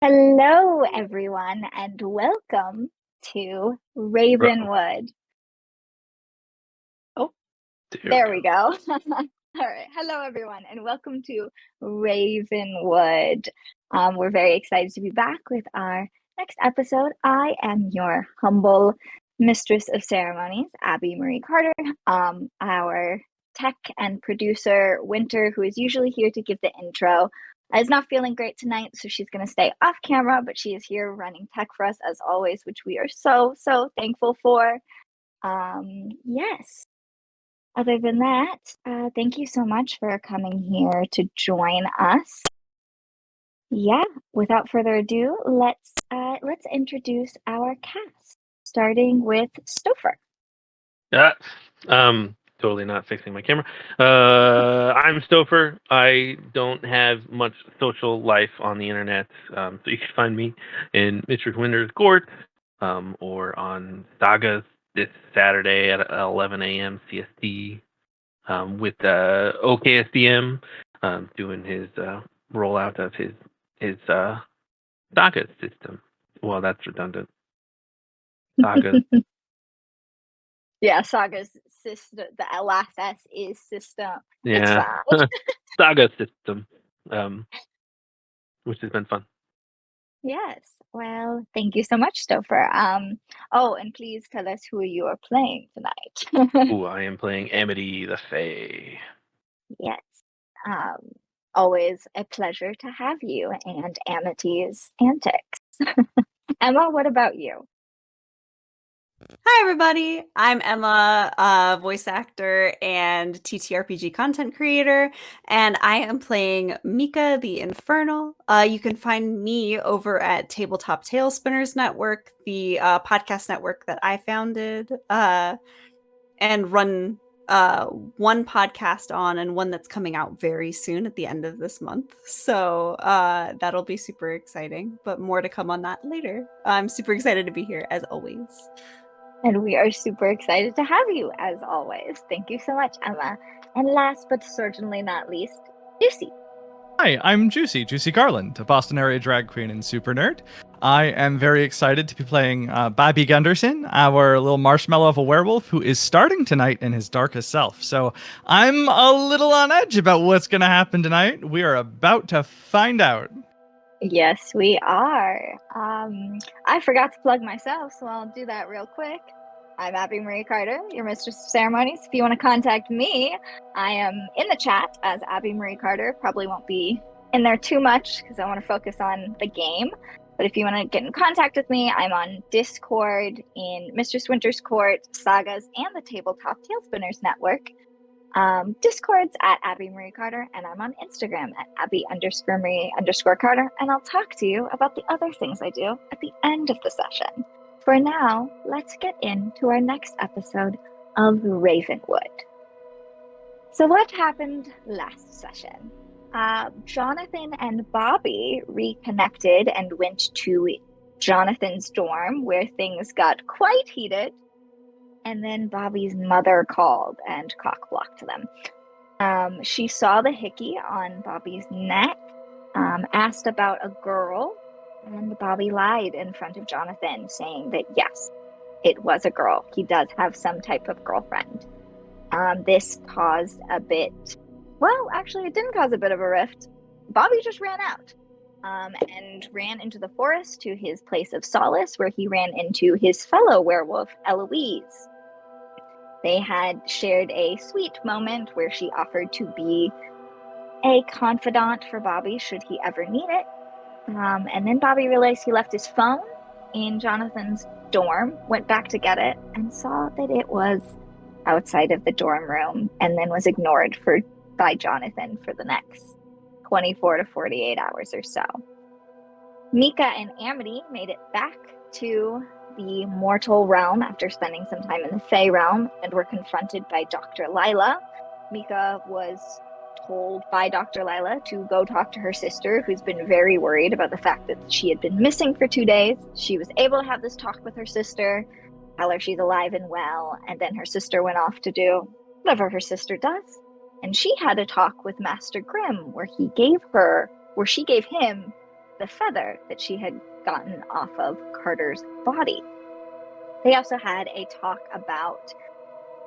Hello, everyone, and welcome to Uh-oh. Ravenwood. Oh, There we there go. we go. All right. Hello, everyone, and welcome to Ravenwood. We're very excited to be back with our next episode. I am your humble mistress of ceremonies, Abby Marie Carter. Our tech and producer, Winter, who is usually here to give the intro, is not feeling great tonight, so she's going to stay off camera, but she is here running tech for us as always, which we are so thankful for. Yes. Other than that, thank you so much for coming here to join us. Yeah, without further ado, let's introduce our cast, starting with Stouffer. Ah, totally not fixing my camera. I'm Stouffer. I don't have much social life on the internet, so you can find me in Mistress Winter's Court, or on Sagas this Saturday at 11 a.m. CST, with OKSDM, doing his rollout of his Saga system. Well, that's redundant. Saga. Yeah, Saga's system. The last S is system. It's Yeah. fine. Saga system, which has been fun. Yes. Well, thank you so much, Stouffer. Oh, and please tell us who you are playing tonight. Ooh, I am playing Amity the Fae. Yes. Um, Always a pleasure to have you and Amity's antics. Emma, what about you? Hi, everybody. I'm Emma, voice actor and TTRPG content creator, and I am playing Mika the Infernal. You can find me over at Tabletop Tailspinners Network, the podcast network that I founded and run one podcast on, and one that's coming out very soon at the end of this month. So that'll be super exciting, but more to come on that later. I'm super excited to be here, as always. And we are super excited to have you, as always. Thank you so much, Emma. And last but certainly not least, Lucy. Hi, I'm Juicy Garland, a Boston area drag queen and super nerd. I am very excited to be playing Bobby Gunderson, our little marshmallow of a werewolf who is starting tonight in his darkest self. So I'm a little on edge about what's going to happen tonight. We are about to find out. Yes, we are. I forgot to plug myself, so I'll do that real quick. I'm Abby Marie Carter, your mistress of ceremonies. If you want to contact me, I am in the chat as Abby Marie Carter. Probably won't be in there too much because I want to focus on the game. But if you want to get in contact with me, I'm on Discord in Mistress Winter's Court, Sagas, and the Tabletop Tailspinners Network. Discord's at Abby Marie Carter, and I'm on Instagram at Abby_Marie_Carter, and I'll talk to you about the other things I do at the end of the session. For now, let's get into our next episode of Ravenwood. So what happened last session? Jonathan and Bobby reconnected and went to Jonathan's dorm, where things got quite heated. And then Bobby's mother called and cock-blocked them. She saw the hickey on Bobby's neck, asked about a girl, and Bobby lied in front of Jonathan, saying that yes, it was a girl. He does have some type of girlfriend. This caused a bit... Well, actually, it didn't cause a bit of a rift. Bobby just ran out. And ran into the forest to his place of solace, where he ran into his fellow werewolf, Eloise. They had shared a sweet moment where she offered to be a confidant for Bobby should he ever need it. And then Bobby realized he left his phone in Jonathan's dorm, went back to get it, and saw that it was outside of the dorm room, and then was ignored by Jonathan for the next 24 to 48 hours or so. Mika and Amity made it back to the mortal realm after spending some time in the Fey realm, and were confronted by Dr. Lila. Mika was told by Dr. Lila to go talk to her sister, who's been very worried about the fact that she had been missing for 2 days. She was able to have this talk with her sister, tell her she's alive and well, and then her sister went off to do whatever her sister does. And she had a talk with Master Grimm where she gave him the feather that she had gotten off of Carter's body. They also had a talk about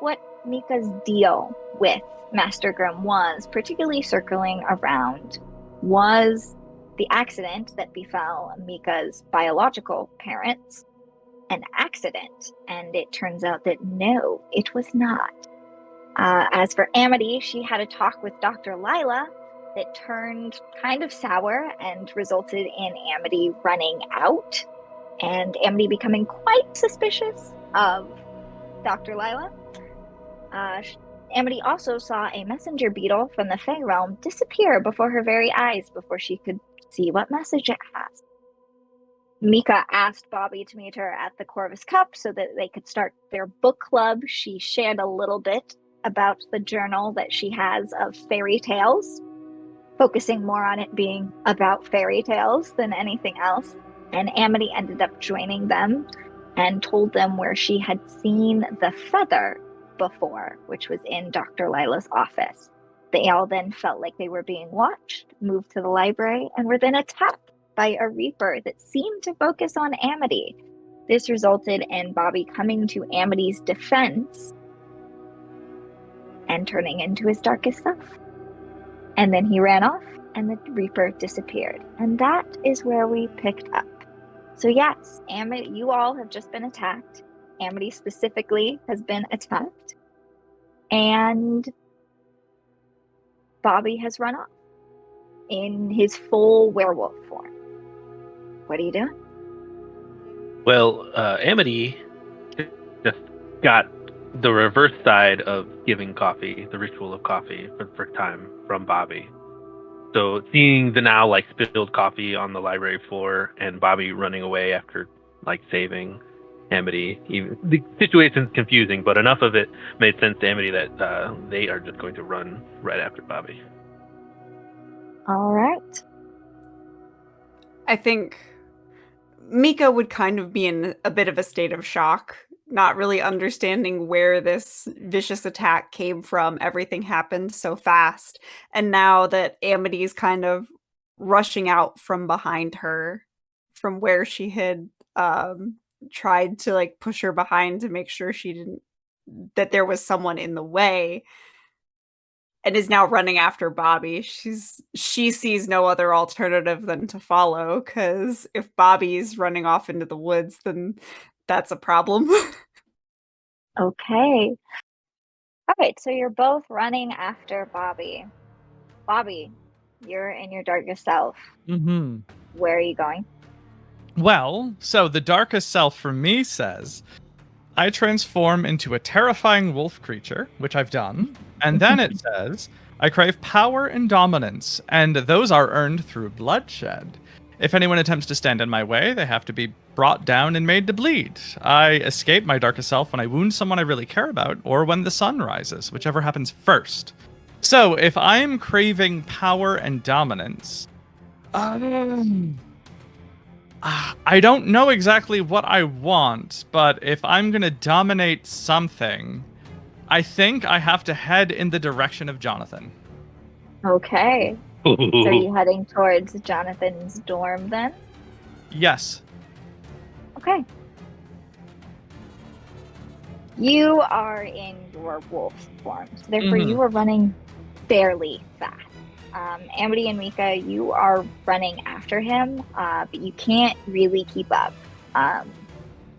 what Mika's deal with Master Grimm was, particularly circling around was the accident that befell Mika's biological parents an accident, and it turns out that no, it was not. As for Amity, she had a talk with Dr. Lila that turned kind of sour and resulted in Amity running out and Amity becoming quite suspicious of Dr. Lila. Amity also saw a messenger beetle from the Fey realm disappear before her very eyes before she could see what message it has. Mika asked Bobby to meet her at the Corvus Cup so that they could start their book club. She shared a little bit about the journal that she has of fairy tales, focusing more on it being about fairy tales than anything else. And Amity ended up joining them and told them where she had seen the feather before, which was in Dr. Lila's office. They all then felt like they were being watched, moved to the library, and were then attacked by a Reaper that seemed to focus on Amity. This resulted in Bobby coming to Amity's defense and turning into his darkest self. And then he ran off, and the Reaper disappeared. And that is where we picked up. So yes, Amity, you all have just been attacked. Amity specifically has been attacked. And Bobby has run off in his full werewolf form. What are you doing? Well, Amity just got the reverse side of giving coffee, the ritual of coffee, for the first time from Bobby. So seeing the now spilled coffee on the library floor and Bobby running away after saving Amity, even the situation's confusing, but enough of it made sense to Amity that they are just going to run right after Bobby. All right. I think Mika would kind of be in a bit of a state of shock, not really understanding where this vicious attack came from. Everything happened so fast. And now that Amity's kind of rushing out from behind her, from where she had tried to push her behind to make sure that there was someone in the way, and is now running after Bobby. She sees no other alternative than to follow, because if Bobby's running off into the woods, then that's a problem. Okay. All right, so you're both running after Bobby. Bobby, you're in your darkest self. Mm-hmm. Where are you going? Well, so the darkest self for me says, I transform into a terrifying wolf creature, which I've done, and then it says, I crave power and dominance, and those are earned through bloodshed. If anyone attempts to stand in my way, they have to be brought down and made to bleed. I escape my darkest self when I wound someone I really care about, or when the sun rises, whichever happens first. So, if I am craving power and dominance, I don't know exactly what I want, but if I'm gonna dominate something, I think I have to head in the direction of Jonathan. Okay. So are you heading towards Jonathan's dorm then? Yes. Okay. You are in your wolf form, so therefore you are running fairly fast. Amity and Mika, you are running after him, but you can't really keep up.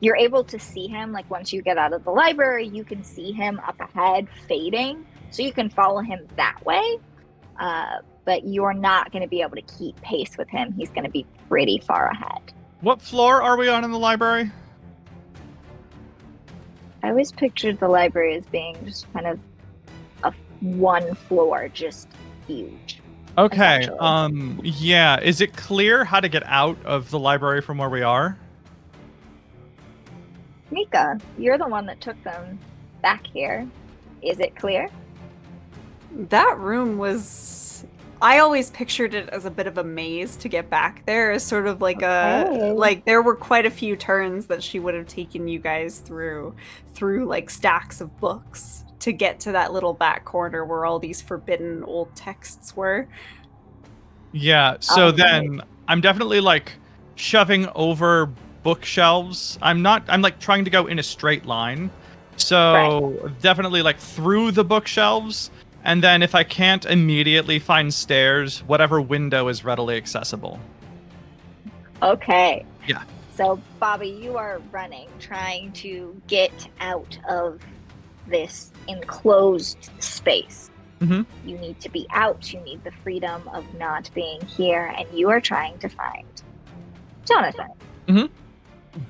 You're able to see him, once you get out of the library, you can see him up ahead fading, so you can follow him that way, but you're not going to be able to keep pace with him. He's going to be pretty far ahead. What floor are we on in the library? I always pictured the library as being just kind of a one floor, just huge. Okay, yeah. Is it clear how to get out of the library from where we are? Mika, you're the one that took them back here. Is it clear? That room was... I always pictured it as a bit of a maze to get back there, as sort of there were quite a few turns that she would have taken you guys through stacks of books to get to that little back corner where all these forbidden old texts were. Yeah, so then I'm definitely like shoving over bookshelves. I'm like trying to go in a straight line. So definitely like through the bookshelves. And then if I can't immediately find stairs, whatever window is readily accessible. Okay. Yeah. So, Bobby, you are running, trying to get out of this enclosed space. Mm-hmm. You need to be out. You need the freedom of not being here, and you are trying to find Jonathan. Mm-hmm.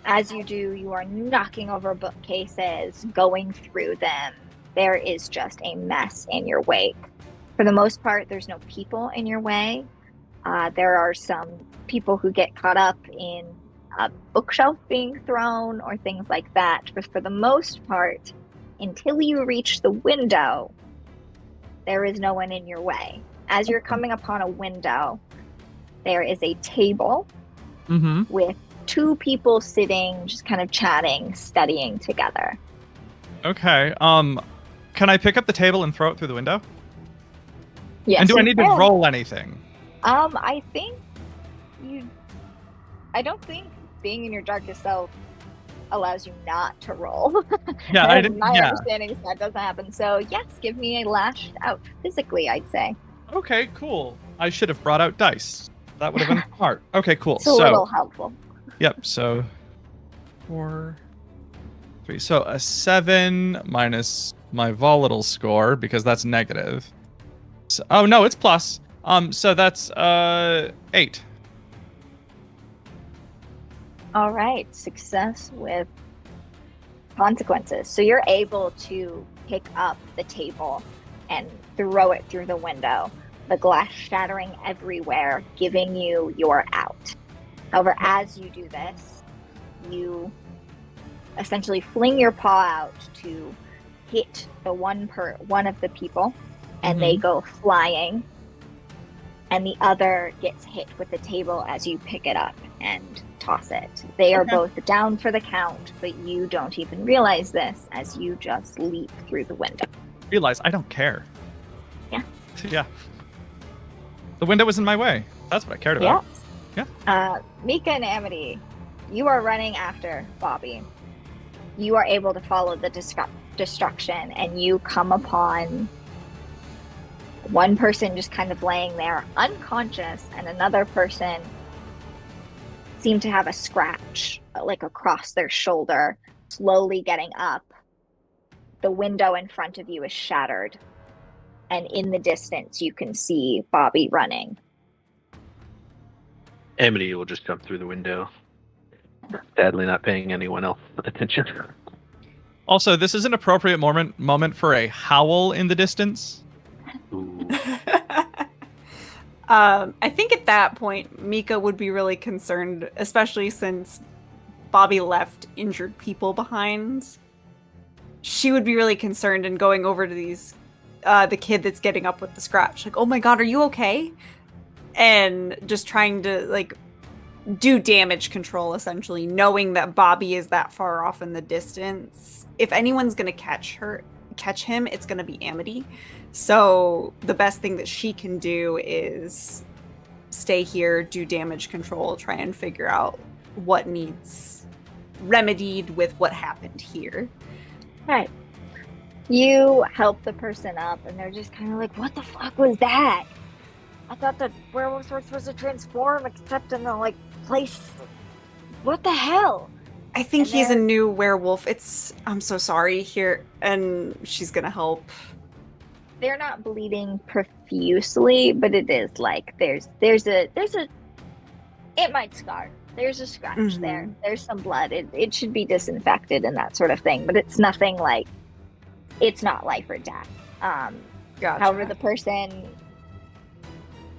As you do, you are knocking over bookcases, going through them. There is just a mess in your wake. For the most part, there's no people in your way. There are some people who get caught up in a bookshelf being thrown or things like that. But for the most part, until you reach the window, there is no one in your way. As you're coming upon a window, there is a table with 2 people sitting, just kind of chatting, studying together. Okay. Can I pick up the table and throw it through the window? Yes. And do I need to roll anything? I think I don't think being in your darkest self allows you not to roll. Yeah, I didn't. My understanding is that doesn't happen. So yes, give me a lashed out physically, I'd say. Okay, cool. I should have brought out dice. That would have been smart. Okay, cool. It's a little helpful. Yep. So 4, 3. So a 7 minus my volatile score because that's negative. So, oh no, it's plus. So that's 8. All right, success with consequences. So you're able to pick up the table and throw it through the window, the glass shattering everywhere, giving you your out. However, as you do this, you essentially fling your paw out to hit the one of the people, and they go flying, and the other gets hit with the table as you pick it up and toss it. They are both down for the count, but you don't even realize this as you just leap through the window. Realize I don't care. Yeah. Yeah. The window was in my way. That's what I cared about. Yes. Yeah. Mika and Amity, you are running after Bobby. You are able to follow the destruction, and you come upon one person just kind of laying there unconscious, and another person seemed to have a scratch like across their shoulder, slowly getting up. The window in front of you is shattered, and in the distance you can see Bobby running. Amity will just jump through the window, sadly not paying anyone else attention. Also, this is an appropriate moment for a howl in the distance. Ooh. I think at that point, Mika would be really concerned, especially since Bobby left injured people behind. She would be really concerned and going over to the kid that's getting up with the scratch. Like, oh my god, are you okay? And just trying to, like, do damage control, essentially, knowing that Bobby is that far off in the distance. If anyone's going to catch him, it's going to be Amity. So the best thing that she can do is stay here, do damage control, try and figure out what needs remedied with what happened here. Right. You help the person up, and they're just kind of like, what the fuck was that? I thought that werewolves were supposed to transform, except in the, like, place. What the hell? I think he's a new werewolf. I'm so sorry here. And she's gonna help. They're not bleeding profusely, but it is like there's a it might scar. There's a scratch there. There's some blood. It should be disinfected and that sort of thing, but it's nothing like, it's not life or death. Gotcha. However, the person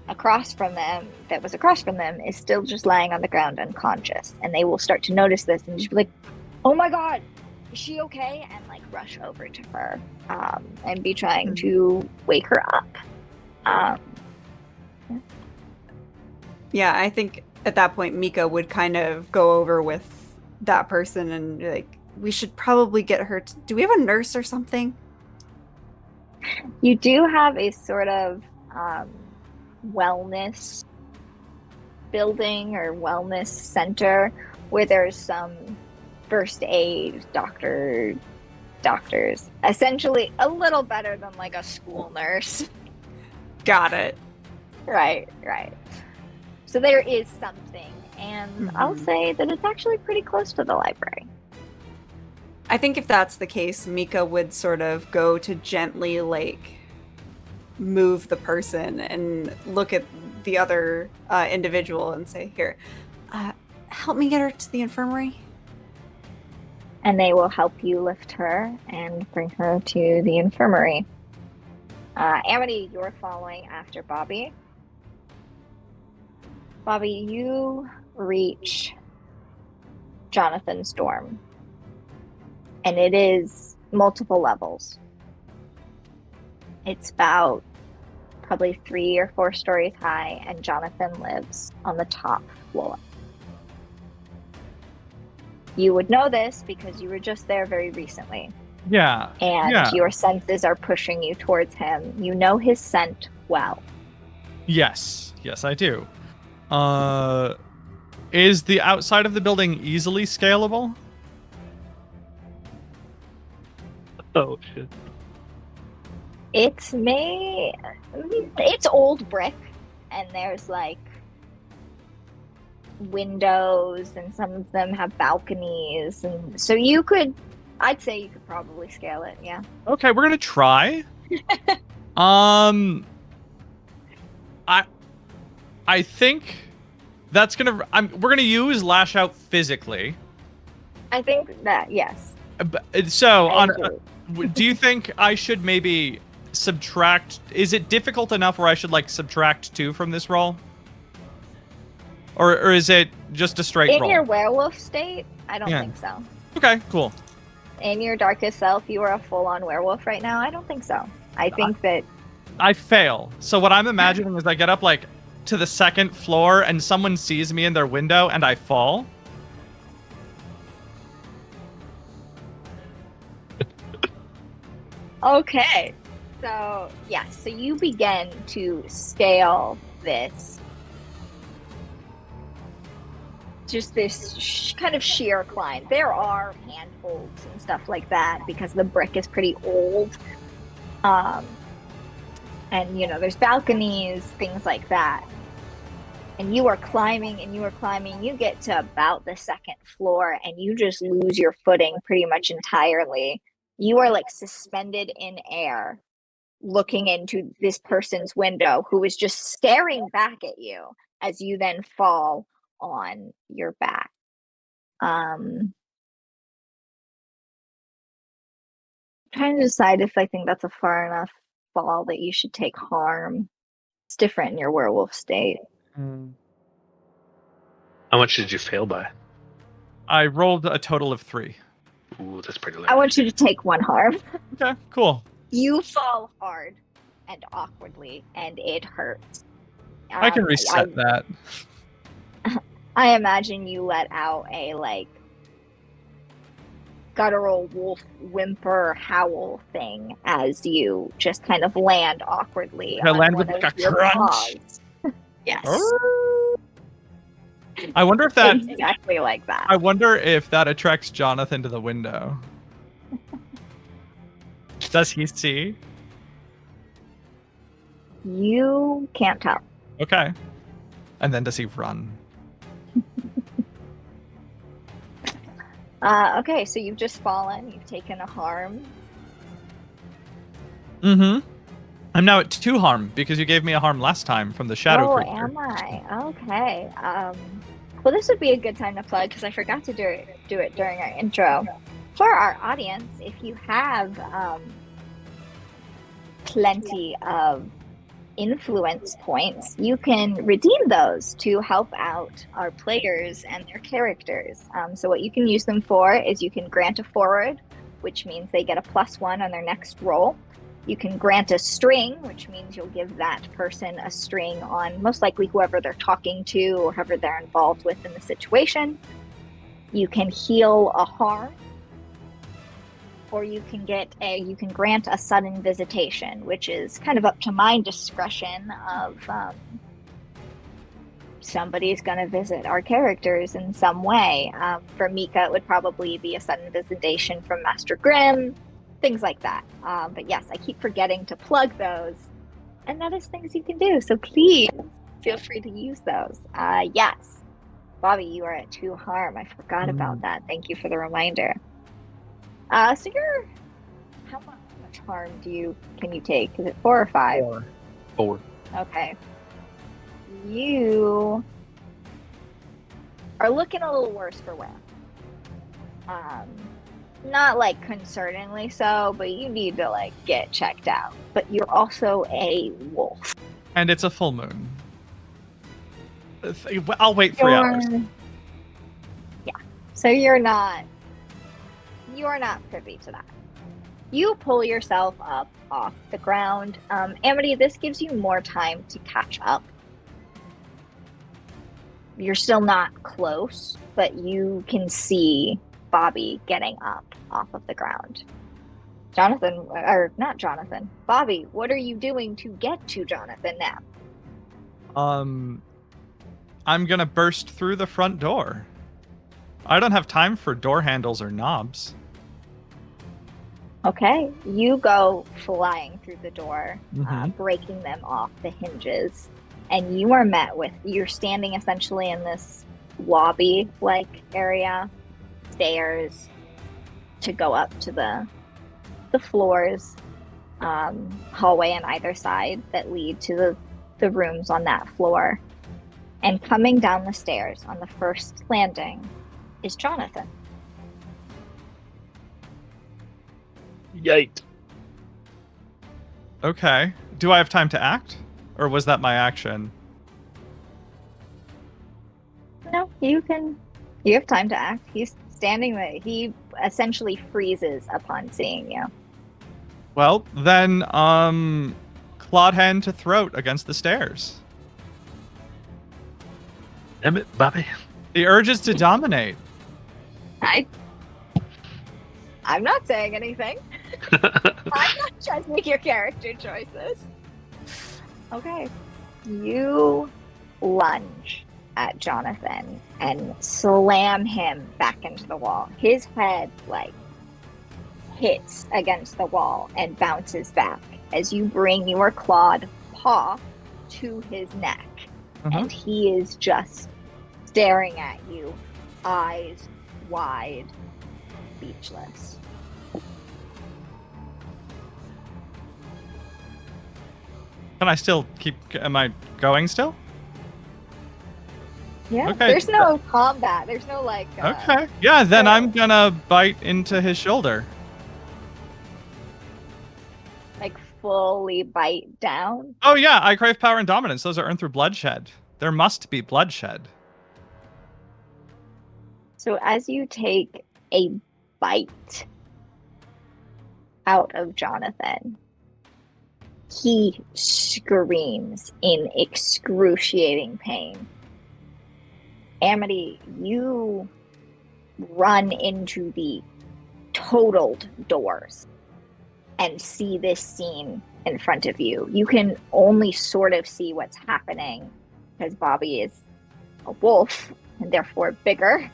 across from them is still just lying on the ground unconscious, and they will start to notice this and just be like, oh my god, is she okay? And like rush over to her and be trying to wake her up. Yeah, I think at that point Mika would kind of go over with that person and be like, we should probably get her do we have a nurse or something? You do have a sort of wellness building or wellness center where there's some first aid doctors. Essentially a little better than like a school nurse. Got it. Right. So there is something, and I'll say that it's actually pretty close to the library. I think if that's the case, Mika would sort of go to gently, like, move the person and look at the other individual and say, here, help me get her to the infirmary. And they will help you lift her and bring her to the infirmary. Amity, you're following after Bobby. Bobby, you reach Jonathan's dorm. And it is multiple levels. It's about probably 3 or 4 stories high, and Jonathan lives on the top floor. You would know this because you were just there very recently. Yeah. And your senses are pushing you towards him. You know his scent well. Yes, I do. Is the outside of the building easily scalable? Oh shit. It's old brick, and there's like windows, and some of them have balconies, and so I'd say you could probably scale it. Yeah. Okay, we're gonna try. I think that's gonna. We're gonna use lash out physically. I think that yes. So do you think I should maybe subtract? Is it difficult enough where I should like subtract 2 from this roll, or is it just a straight roll? In your werewolf state, I don't think so. Okay, cool. In your darkest self, you are a full-on werewolf right now. I don't think so. I think that I fail. So what I'm imagining is I get up like to the 2nd floor and someone sees me in their window and I fall. Okay. So, yes. So you begin to scale this. Just this kind of sheer climb. There are handholds and stuff like that because the brick is pretty old. And, there's balconies, things like that. And you are climbing and you are climbing. You get to about the 2nd floor and you just lose your footing pretty much entirely. You are like suspended in air, looking into this person's window who is just staring back at you as you then fall on your back. Trying to decide if I think that's a far enough fall that you should take harm. It's different in your werewolf state. How much did you fail by? I rolled a total of 3. Ooh, that's pretty low. I want you to take 1 harm. Okay, cool. You fall hard and awkwardly, and it hurts. I can reset that. I imagine you let out a guttural wolf whimper howl thing as you just kind of land awkwardly. I land with like a crunch. Yes. I wonder if that exactly like that. I wonder if that attracts Jonathan to the window. Does he see? You can't tell. Okay. And then does he run? Okay, so you've just fallen. You've taken a harm. Mm-hmm. I'm now at 2 harm because you gave me a harm last time from the shadow creature. Am I? Okay. Well, this would be a good time to plug because I forgot to do it during our intro. For our audience, if you have plenty of influence points, you can redeem those to help out our players and their characters. So what you can use them for is you can grant a forward, which means they get a +1 on their next roll. You can grant a string, which means you'll give that person a string on most likely whoever they're talking to or whoever they're involved with in the situation. You can heal a harm, or you can grant a sudden visitation, which is kind of up to my discretion of somebody's going to visit our characters in some way. For Mika, it would probably be a sudden visitation from Master Grimm, things like that. But yes, I keep forgetting to plug those, and that is things you can do. So please feel free to use those. Yes, Bobby, you are at 2 harm. I forgot about that. Thank you for the reminder. So you're how much harm can you take? Is it 4 or 5? 4. Okay. You are looking a little worse for wear. Not like concerningly so, but you need to like get checked out. But you're also a wolf. And it's a full moon. I'll wait 3 hours. Yeah. So you are not privy to that. You pull yourself up off the ground. Amity, this gives you more time to catch up. You're still not close, but you can see Bobby getting up off of the ground. Bobby, what are you doing to get to Jonathan now? I'm gonna burst through the front door. I don't have time for door handles or knobs. Okay, you go flying through the door, breaking them off the hinges, and you are met with, you're standing essentially in this lobby-like area, stairs to go up to the floors, hallway on either side that lead to the rooms on that floor. And coming down the stairs on the first landing is Jonathan. Yikes. Okay. Do I have time to act? Or was that my action? No, you have time to act. He's standing there. He essentially freezes upon seeing you. Well, then, clawed hand to throat against the stairs. Damn it, Bobby. The urge is to dominate. I'm not saying anything. I'm not judging your character choices. Okay. You lunge at Jonathan and slam him back into the wall. His head, hits against the wall and bounces back as you bring your clawed paw to his neck. And he is just staring at you, eyes wide, speechless. Can I still am I going still? Yeah, okay. There's no combat. There's no okay. Yeah, then I'm gonna bite into his shoulder. Fully bite down? Oh yeah, I crave power and dominance. Those are earned through bloodshed. There must be bloodshed. So as you take a bite out of Jonathan, he screams in excruciating pain. Amity, you run into the totaled doors and see this scene in front of you. You can only sort of see what's happening because Bobby is a wolf and therefore bigger.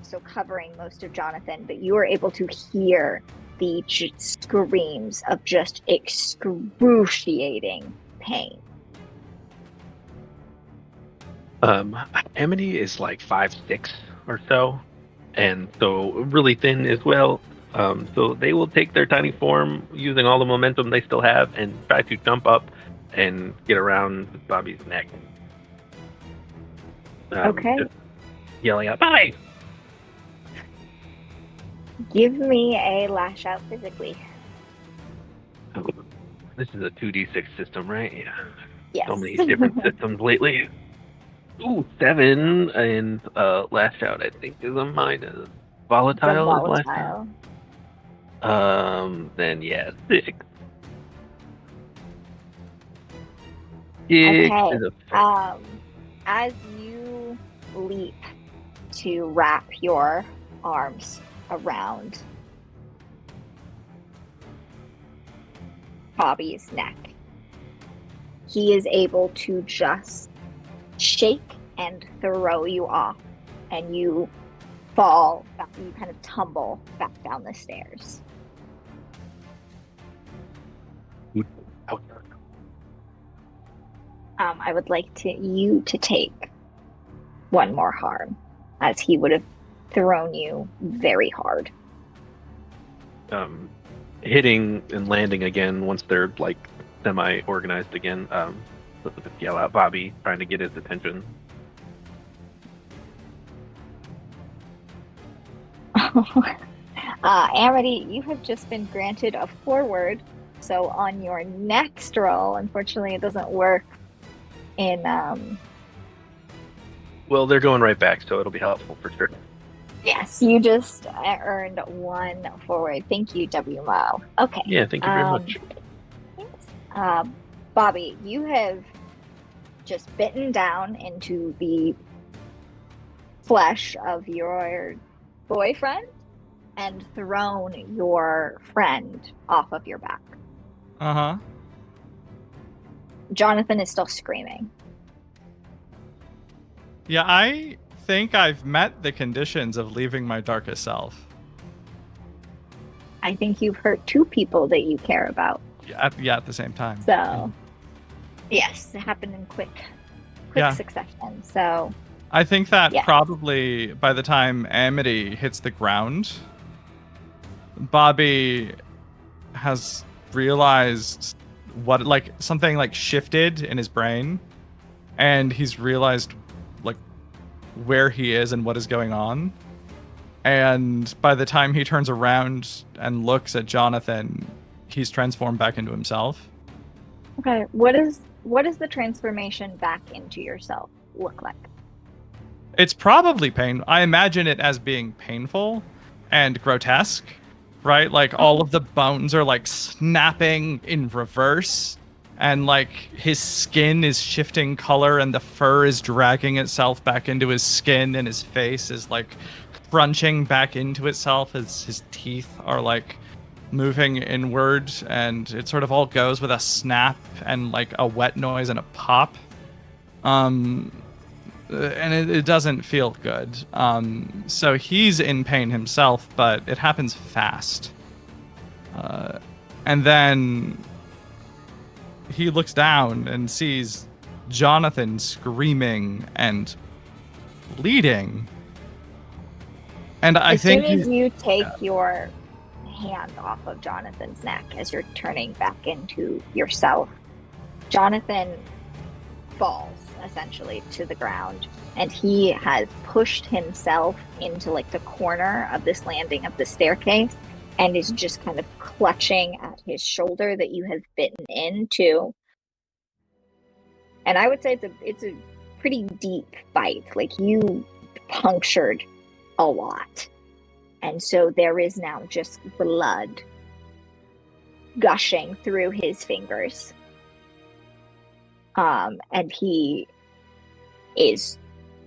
So covering most of Jonathan, but you are able to hear the screams of just excruciating pain. Amity is like 5'6" or so, and so really thin as well. So they will take their tiny form using all the momentum they still have and try to jump up and get around Bobby's neck. Okay. Just yelling out, "Bobby!" Give me a lash out physically. This is a 2d6 system, right? Yeah. Yes. So many different systems lately. Ooh, 7, and lash out I think is a minus. Volatile is lash out. Then yeah, 6. 6 Okay. is a as you leap to wrap your arms around Bobby's neck, he is able to just shake and throw you off, and you fall back, you kind of tumble back down the stairs. I would like you to take one more harm, as he would have thrown you very hard. Hitting and landing again once they're like semi-organized again. Elizabeth yell out Bobby, trying to get his attention. Amity, you have just been granted a forward, so on your next roll, unfortunately it doesn't work in Well, they're going right back, so it'll be helpful for sure. Yes, you just earned one forward. Thank you, WMO. Okay. Yeah, thank you very much. Thanks. Bobby, you have just bitten down into the flesh of your boyfriend and thrown your friend off of your back. Uh-huh. Jonathan is still screaming. Yeah, I think I've met the conditions of leaving my darkest self. I think you've hurt two people that you care about. Yeah, at the same time. So, yes, it happened in quick succession. So, I think that yes. Probably by the time Amity hits the ground, Bobby has realized what, like, something like shifted in his brain, and he's realized like where he is and what is going on. And by the time he turns around and looks at Jonathan, he's transformed back into himself. Okay, what is the transformation back into yourself look like? It's probably pain. I imagine it as being painful and grotesque, right? Like all of the bones are like snapping in reverse, and like his skin is shifting color, and the fur is dragging itself back into his skin, and his face is like crunching back into itself as his teeth are like moving inward, and it sort of all goes with a snap and like a wet noise and a pop. And it doesn't feel good. So he's in pain himself, but it happens fast. And then he looks down and sees Jonathan screaming and bleeding. And I think as soon as you take your hand off of Jonathan's neck as you're turning back into yourself, Jonathan falls essentially to the ground, and he has pushed himself into like the corner of this landing of the staircase and is just kind of clutching at his shoulder that you have bitten into. And I would say it's a pretty deep bite. Like, you punctured a lot, and so there is now just blood gushing through his fingers. And he is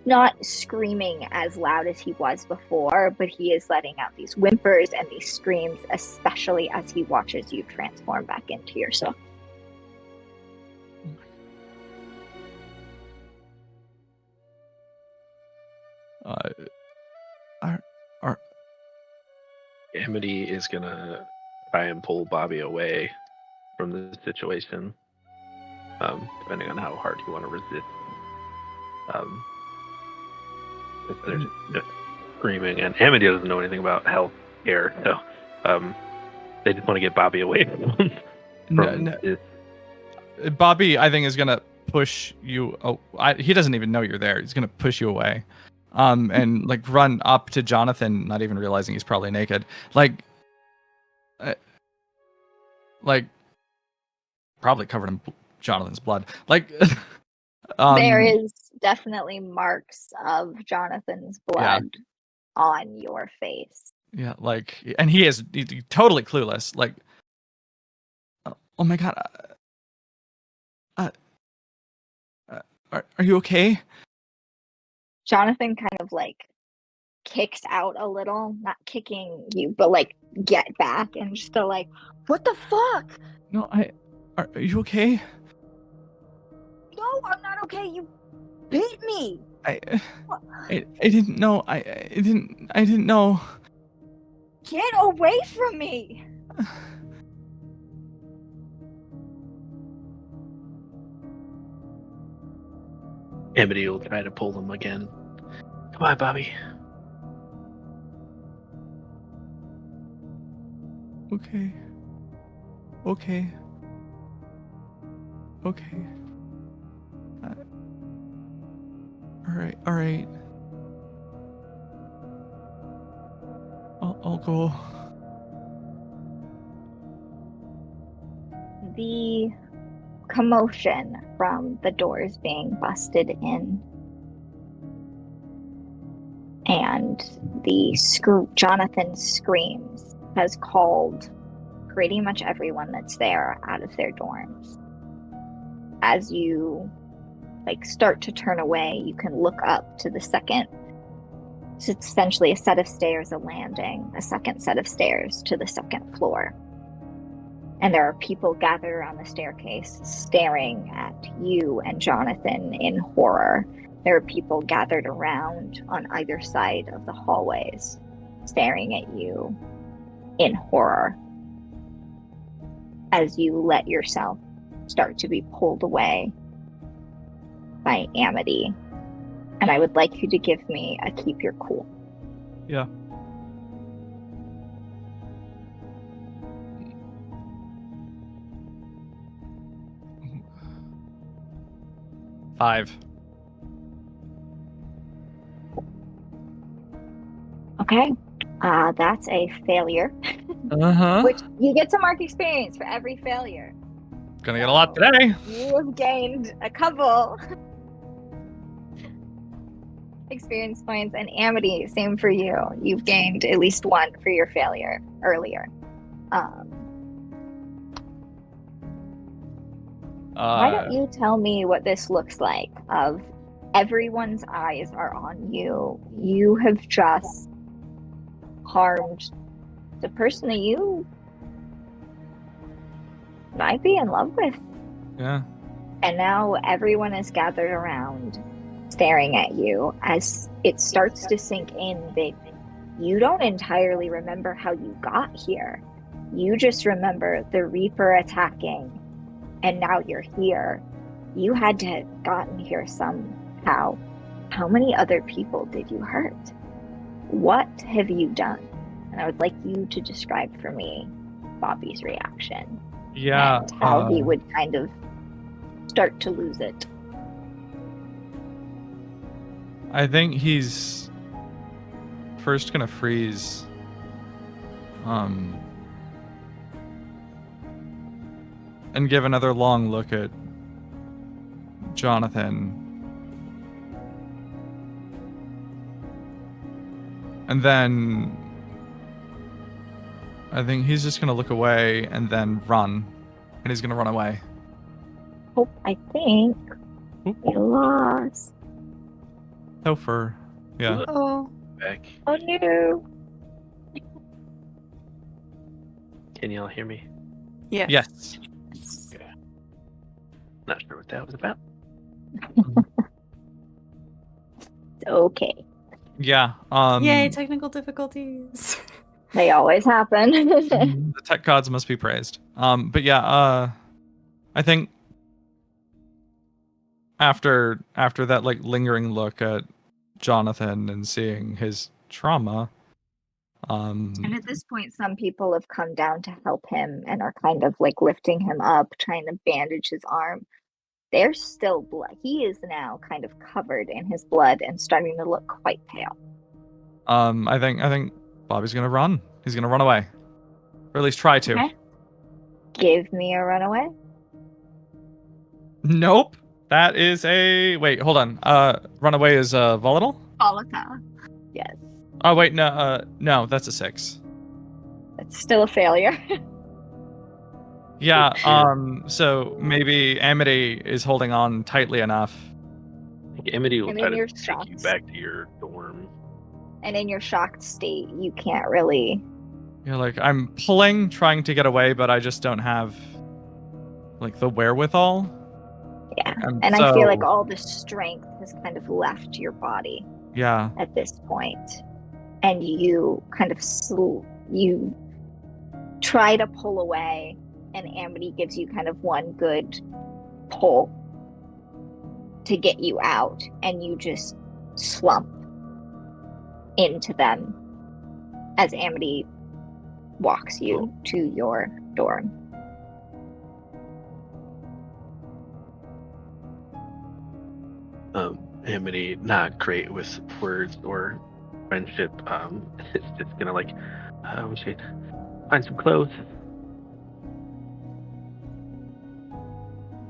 not screaming as loud as he was before, but he is letting out these whimpers and these screams, especially as he watches you transform back into yourself. Amity is gonna try and pull Bobby away from the situation, depending on how hard you want to resist. If there's screaming, and Amity doesn't know anything about health care, so they just want to get Bobby away from this. Bobby, I think, is gonna push you. He doesn't even know you're there. He's gonna push you away, and like run up to Jonathan, not even realizing he's probably naked. Like probably covered in Jonathan's blood. Like there is definitely marks of Jonathan's blood on your face. Yeah, like, and he's totally clueless. Like, oh my god, are you okay? Jonathan kind of like kicks out a little, not kicking you, but like get back, and just go like, "What the fuck? No, are you okay?" No, I'm not okay. You bit me. I didn't know. I didn't know. Get away from me. Amity will try to pull them again. Come on, Bobby. Okay. Okay. All right. I'll go. The commotion from the doors being busted in and the Jonathan's screams has called pretty much everyone that's there out of their dorms. As you start to turn away, you can look up to the second. It's essentially a set of stairs, a landing, a second set of stairs to the second floor. And there are people gathered around the staircase staring at you and Jonathan in horror. There are people gathered around on either side of the hallways staring at you in horror as you let yourself start to be pulled away by Amity. And I would like you to give me a keep your cool. Yeah. Five. Okay. That's a failure. Which you get to mark experience for every failure. Gonna get a lot today. You have gained a couple experience points, and Amity, same for you. You've gained at least one for your failure earlier. Why don't you tell me what this looks like? Of everyone's eyes are on you. You have just harmed the person that you might be in love with. Yeah. And now everyone is gathered around staring at you as it starts to sink in that you don't entirely remember how you got here. You just remember the Reaper attacking, and now you're here. You had to have gotten here somehow. How many other people did you hurt? What have you done? And I would like you to describe for me Bobby's reaction. Yeah. And how he would kind of start to lose it. I think he's first gonna freeze. And give another long look at Jonathan. And then I think he's just gonna look away and then run. And he's gonna run away. Oh, I think we lost. Topher. Yeah. Oh. Back. Oh no. Can y'all hear me? Yes. Yes. Okay. Not sure what that was about. Okay. Yeah. Yay, technical difficulties. They always happen. The tech gods must be praised. But yeah, I think after that lingering look at Jonathan and seeing his trauma, And at this point, some people have come down to help him and are kind of lifting him up, trying to bandage his arm. There's still blood. He is now kind of covered in his blood and starting to look quite pale. I think Bobby's gonna run. He's gonna run away, or at least try to. Okay. Give me a runaway. Nope. That is a wait. Hold on. Runaway is volatile. Volatile. Yes. Oh wait, no. No, that's a 6. It's still a failure. Yeah. So maybe Amity is holding on tightly enough. I think Amity will And try then to you're take you shocked. back to your dorm. And in your shocked state, you can't really. You're like, I'm pulling, trying to get away, but I just don't have the wherewithal. Yeah. and I feel like all the strength has kind of left your body. Yeah. At this point, and you kind of you try to pull away, and Amity gives you kind of one good pull to get you out, and you just slump into them as Amity walks you to your dorm. Amity, not great with words or friendship. It's just gonna we should find some clothes.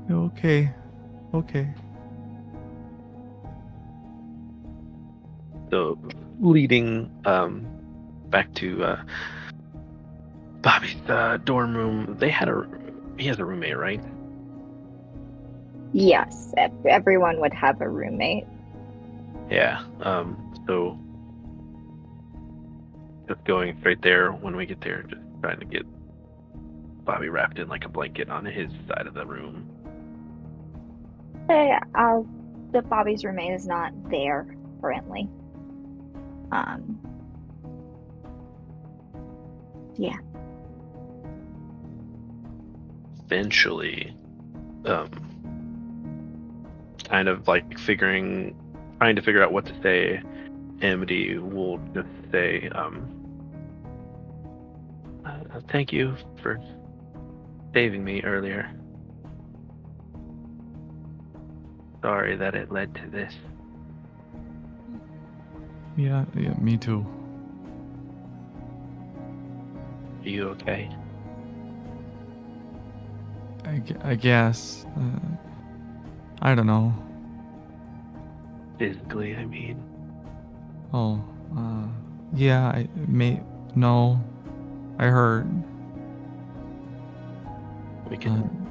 Okay. So, leading back to Bobby's dorm room, he has a roommate, right? Yes, everyone would have a roommate. Yeah. So just going straight there when we get there, just trying to get Bobby wrapped in like a blanket on his side of the room. Hey, the Bobby's roommate is not there currently. Yeah. Eventually, kind of like trying to figure out what to say, Amity will just say, thank you for saving me earlier. Sorry that it led to this. Yeah, me too. Are you okay? I guess. I don't know. Physically, I mean. Oh, yeah, no. I heard. We can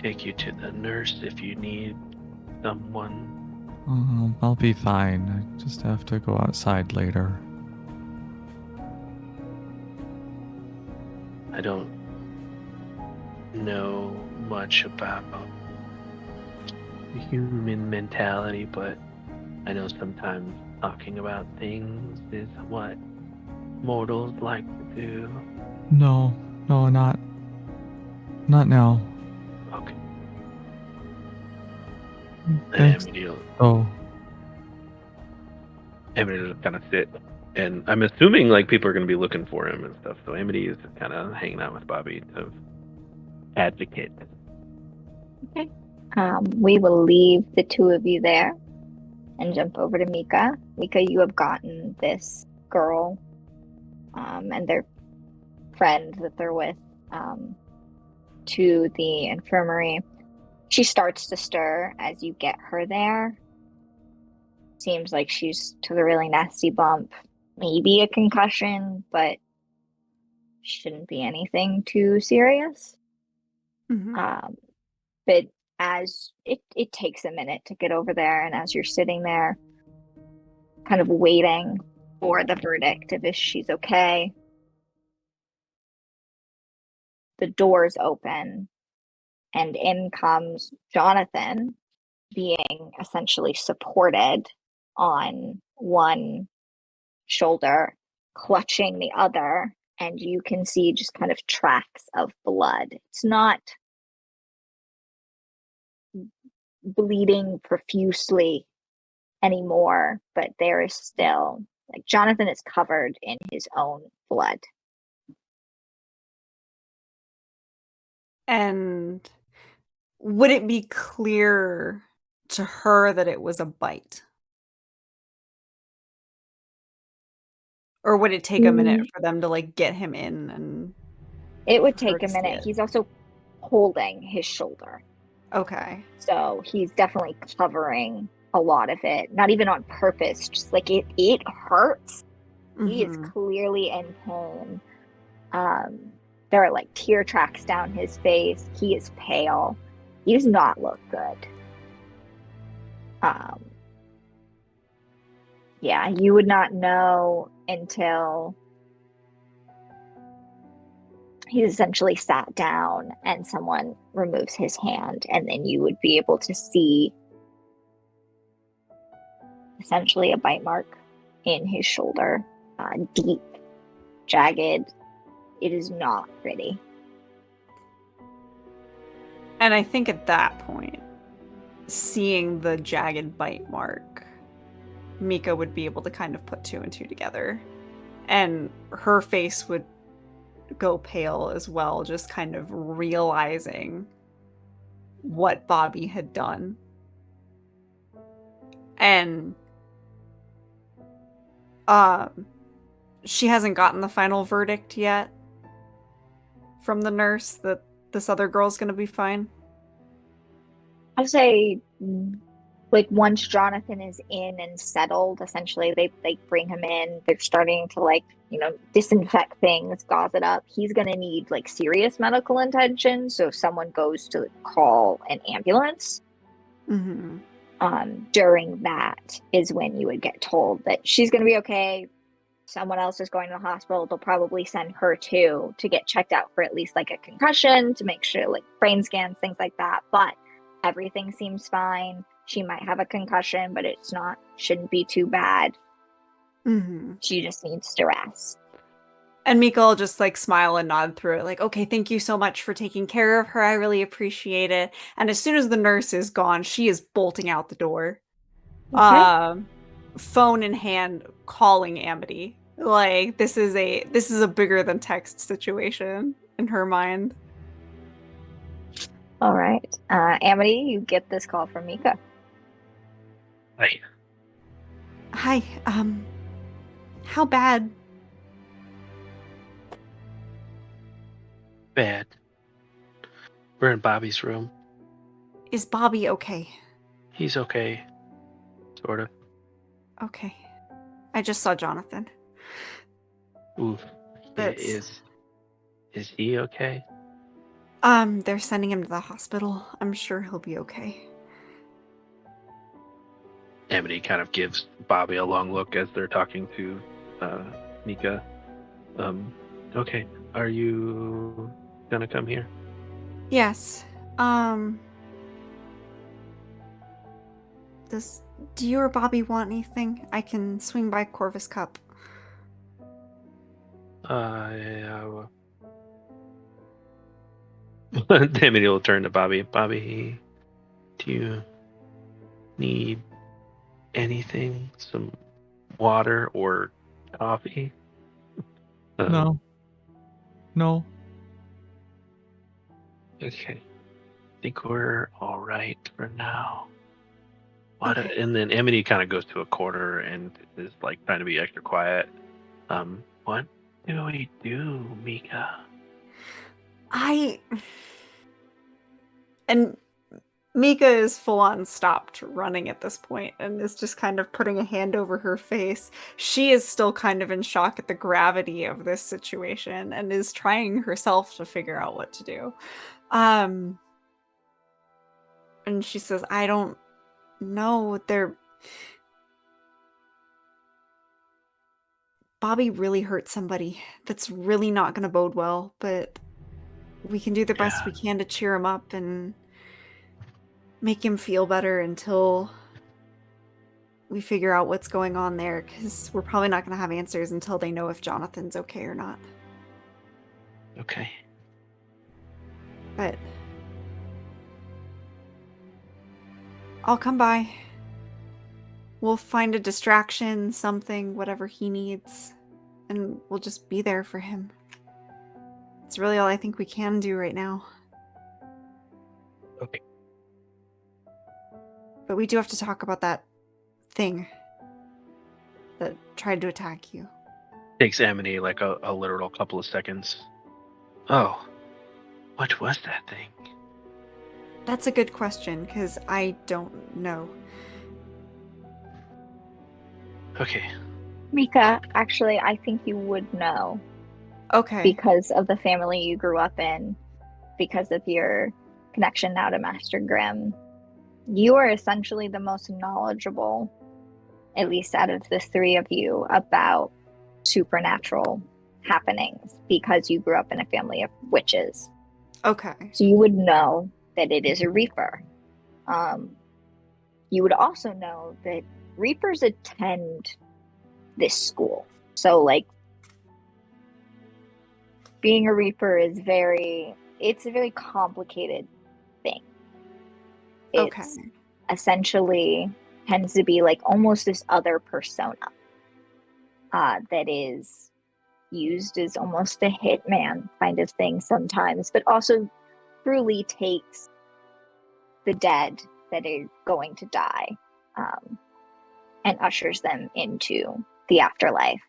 take you to the nurse if you need someone. I'll be fine. I just have to go outside later. I don't know much about human mentality, but I know sometimes talking about things is what mortals like to do. No, not now. Okay. Thanks. Amity will kind of sit, and I'm assuming like people are going to be looking for him and stuff. So Amity is kind of hanging out with Bobby to advocate. Okay. We will leave the two of you there and jump over to Mika. Mika, you have gotten this girl and their friend that they're with to the infirmary. She starts to stir as you get her there. Seems like she's took a really nasty bump, maybe a concussion, but shouldn't be anything too serious. Mm-hmm. But as it takes a minute to get over there, and as you're sitting there kind of waiting for the verdict of if she's okay, the doors open and in comes Jonathan, being essentially supported on one shoulder, clutching the other, and you can see just kind of tracks of blood. It's not bleeding profusely anymore, but there is still, like, Jonathan is covered in his own blood. And would it be clear to her that it was a bite? Or would it take a minute for them to like get him in and it would for her take a to see minute. it? He's also holding his shoulder. Okay. So he's definitely covering a lot of it. Not even on purpose, just like it hurts. He is clearly in pain. There are like tear tracks down his face. He is pale. He does not look good. Yeah, you would not know until he's essentially sat down and someone removes his hand, and then you would be able to see essentially a bite mark in his shoulder, deep, jagged. It is not pretty. And I think at that point, seeing the jagged bite mark, Mika would be able to kind of put two and two together. And her face would go pale as well, just kind of realizing what Bobby had done. And she hasn't gotten the final verdict yet from the nurse that this other girl's gonna be fine. I'd say, like, once Jonathan is in and settled, essentially they bring him in. They're starting to, like, disinfect things, gauze it up. He's gonna need, like, serious medical attention, so someone goes to call an ambulance. Mm-hmm. During that is when you would get told that she's gonna be okay. Someone else is going to the hospital. They'll probably send her too to get checked out for at least, like, a concussion, to make sure, like, brain scans, things like that. But everything seems fine. She might have a concussion, but shouldn't be too bad. Mm-hmm. She just needs to rest. And Mika will just, like, smile and nod through it, like, okay, thank you so much for taking care of her. I really appreciate it. And as soon as the nurse is gone, she is bolting out the door. Okay. Phone in hand, calling Amity. Like, this is a bigger than text situation in her mind. All right. Amity, you get this call from Mika. Hi. Hi, how bad? Bad. We're in Bobby's room. Is Bobby okay? He's okay. Sort of. Okay. I just saw Jonathan. Oof. Is he okay? They're sending him to the hospital. I'm sure he'll be okay. Amity kind of gives Bobby a long look as they're talking to Mika. Okay. Are you gonna come here? Yes. Do you or Bobby want anything? I can swing by Corvus Cup. Yeah. Amity will turn to Bobby. Bobby, do you need anything? Some water or coffee? No. Okay. I think we're all right for now. Okay. And then Amity kind of goes to a corner and is, like, trying to be extra quiet. What do we do, Mika? And Mika is full on stopped running at this point and is just kind of putting a hand over her face. She is still kind of in shock at the gravity of this situation and is trying herself to figure out what to do. And she says, I don't know. Bobby really hurt somebody. That's really not going to bode well, but we can do the best we can to cheer him up and make him feel better until we figure out what's going on there, because we're probably not going to have answers until they know if Jonathan's okay or not. Okay. But I'll come by. We'll find a distraction, something, whatever he needs, and we'll just be there for him. It's really all I think we can do right now. Okay. But we do have to talk about that thing that tried to attack you. Takes Amity like a literal couple of seconds. Oh, what was that thing? That's a good question, because I don't know. Okay. Mika, actually, I think you would know. Okay. Because of the family you grew up in, because of your connection now to Master Grimm. You are essentially the most knowledgeable, at least out of the three of you, about supernatural happenings because you grew up in a family of witches. Okay. So you would know that it is a Reaper. You would also know that Reapers attend this school. So, like, being a Reaper is it's a very complicated thing. It's essentially tends to be like almost this other persona that is used as almost a hitman kind of thing sometimes, but also truly takes the dead that are going to die and ushers them into the afterlife.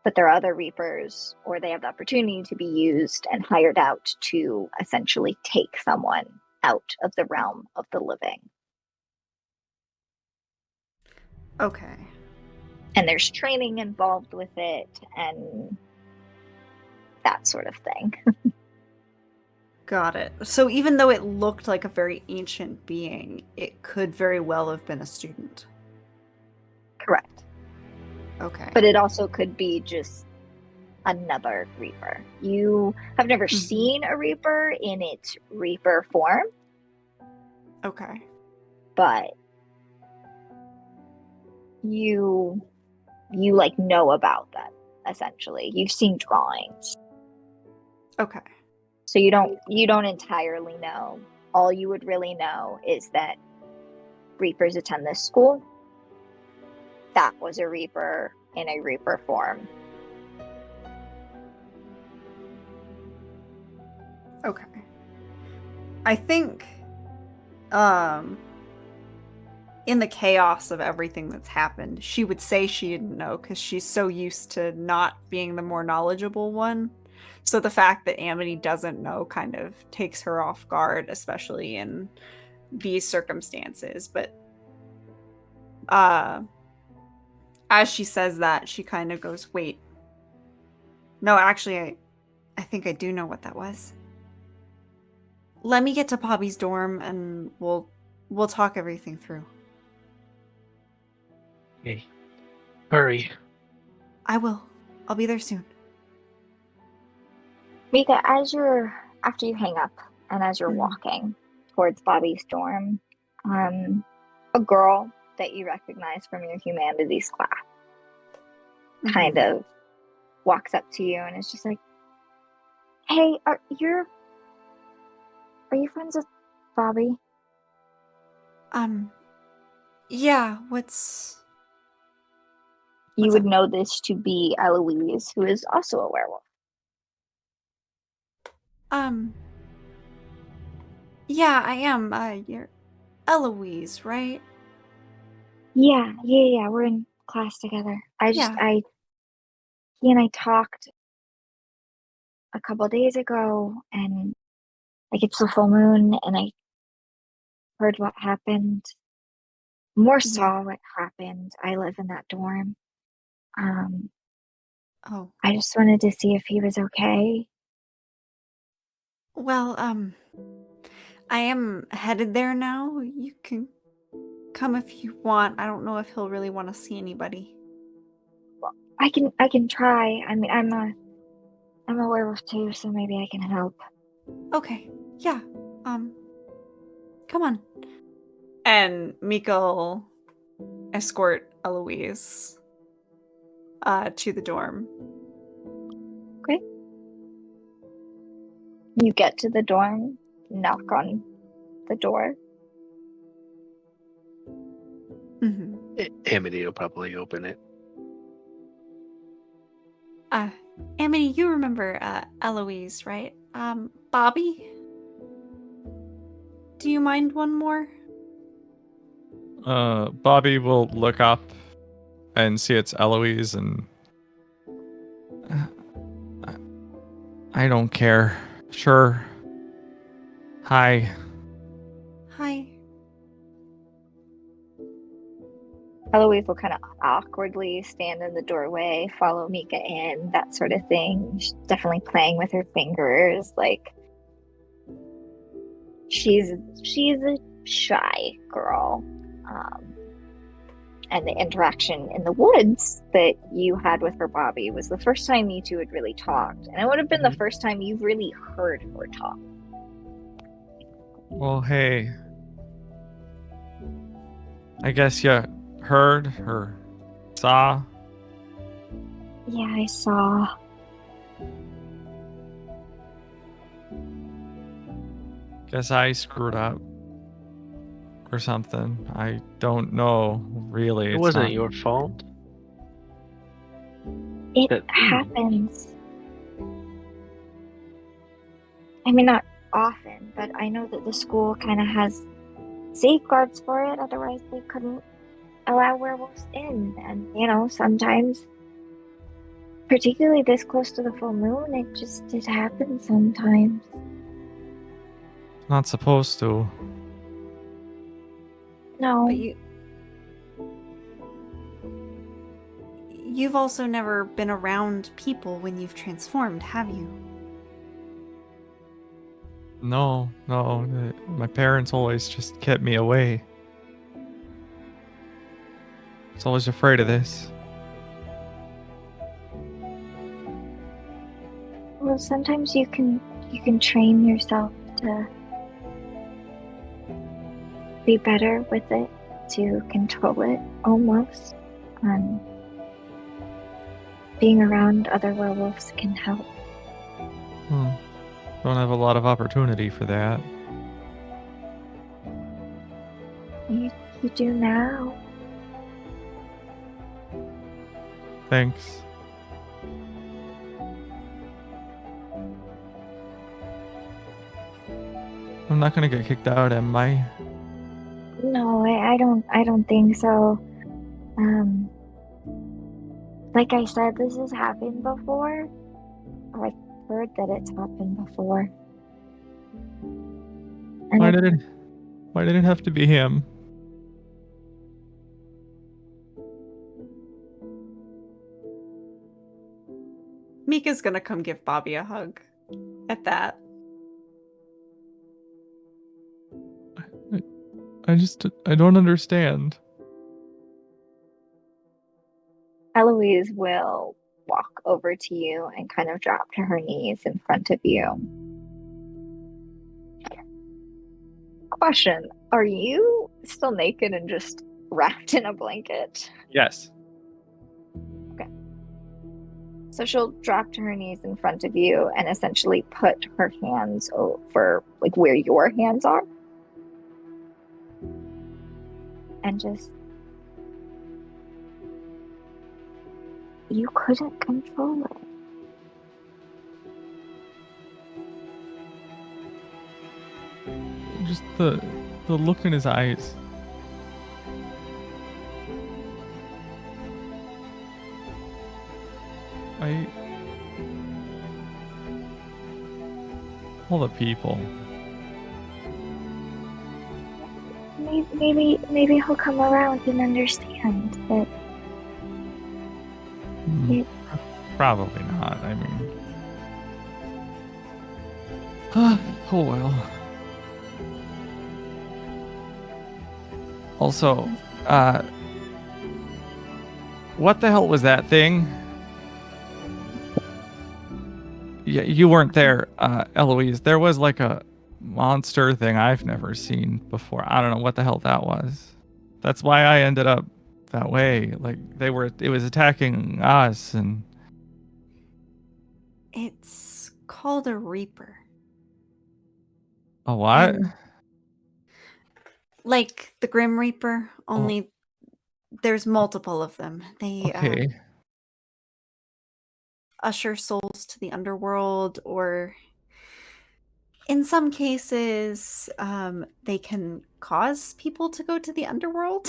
But there are other Reapers, or they have the opportunity to be used and hired out to essentially take someone out of the realm of the living. Okay. And there's training involved with it and that sort of thing. Got it. So even though it looked like a very ancient being, it could very well have been a student. Correct. Okay. But it also could be just another Reaper. You have never seen a Reaper in its Reaper form. Okay. But you like know about them, essentially. You've seen drawings. Okay. So you don't entirely know. All you would really know is that Reapers attend this school. That was a Reaper in a Reaper form. Okay. I think in the chaos of everything that's happened, she would say she didn't know because she's so used to not being the more knowledgeable one. So the fact that Amity doesn't know kind of takes her off guard, especially in these circumstances. But as she says that, she kind of goes, wait. No, actually, I think I do know what that was. Let me get to Bobby's dorm and we'll talk everything through. Okay. Hurry. I will. I'll be there soon. Mika, after you hang up and as you're walking towards Bobby's dorm, a girl that you recognize from your humanities class kind of walks up to you and is just like, hey, are you friends with Bobby? Yeah, You would know this to be Eloise, who is also a werewolf. Yeah, I am. You're Eloise, right? Yeah. We're in class together. He and I talked a couple days ago, and like it's the full moon, and I heard what happened. More saw what happened. I live in that dorm. I just wanted to see if he was okay. Well, I am headed there now. You can come if you want. I don't know if he'll really want to see anybody. Well, I can try. I mean, I'm a werewolf too, so maybe I can help. Okay. Yeah. Come on. And Mika will escort Eloise to the dorm. Okay. You get to the dorm, knock on the door. Amity will probably open it. Amity, you remember Eloise, right? Bobby? Do you mind one more? Bobby will look up and see it's Eloise and I don't care. Sure. Hi. Hi. Eloise will kind of awkwardly stand in the doorway, follow Mika in, that sort of thing. She's definitely playing with her fingers. Like, she's a shy girl. and the interaction in the woods that you had with her, Bobby, was the first time you two had really talked. And it would have been the first time you've really heard her talk. Well, hey. I guess you heard or saw. Yeah, I saw. Guess I screwed up. Or something. I don't know, really. It wasn't your fault. It happens. I mean, not often, but I know that the school kind of has safeguards for it. Otherwise, they couldn't allow werewolves in. And, you know, sometimes, particularly this close to the full moon, it happens sometimes. Not supposed to. No. But you've also never been around people when you've transformed, have you? No. My parents always just kept me away. I was always afraid of this. Well, sometimes you can train yourself to be better with it, to control it almost. Being around other werewolves can help. Don't have a lot of opportunity for that. You do now. Thanks. I'm not gonna get kicked out, am I? No, I don't think so. Like I said, this has happened before. Or I've heard that it's happened before. And Why did it have to be him? Mika's gonna come give Bobby a hug at that. I don't understand. Eloise will walk over to you and kind of drop to her knees in front of you. Question, are you still naked and just wrapped in a blanket? Yes. Okay. So she'll drop to her knees in front of you and essentially put her hands over like where your hands are. And just... You couldn't control it. Just the look in his eyes. All the people. Maybe he'll come around and understand that. Probably not. I mean, oh well. Also, what the hell was that thing? Yeah, you weren't there, Eloise. There was like a monster thing I've never seen before. I don't know what the hell that was. That's why I ended up that way. Like it was attacking us and... It's called a Reaper. A what? Like the Grim Reaper, only there's multiple of them. They Okay. usher souls to the underworld, or in some cases, they can cause people to go to the underworld.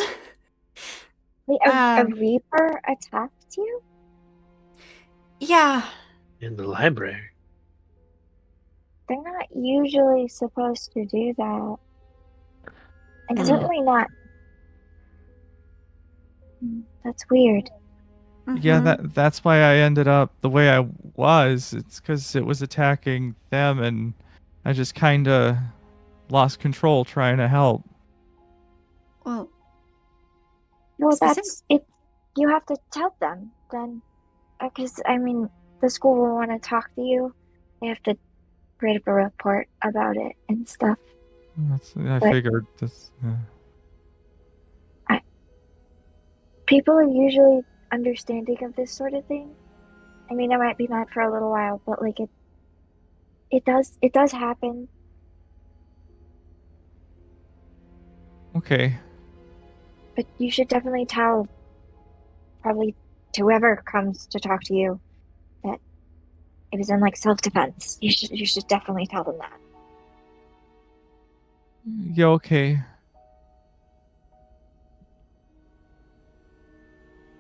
Wait, a Reaper attacked you? Yeah. In the library. They're not usually supposed to do that. And certainly not. That's weird. Yeah, that's why I ended up the way I was. It's because it was attacking them, and I just kind of lost control trying to help. Well, Well, specific. that's it. You have to tell them then, because I mean, the school will want to talk to you. They have to write up a report about it and stuff. I But- figured this. People are usually understanding of this sort of thing. I mean, I might be mad for a little while, but like it does happen. Okay. But you should definitely tell, probably to whoever comes to talk to you, that it was in like self-defense. You should definitely tell them that. Yeah, okay.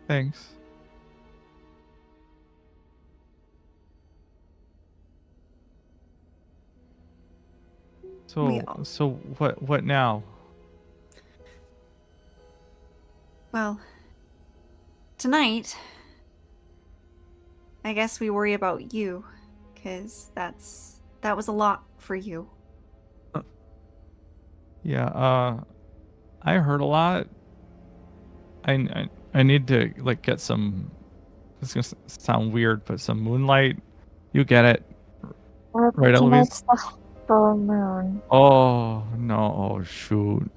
Thanks. We So what now? Well, tonight, I guess we worry about you, because that was a lot for you. Yeah, I heard a lot. I need to like get some. It's gonna sound weird, but some moonlight. You get it, Well, right, Eloise? tonight's the full moon, Oh no! Oh shoot!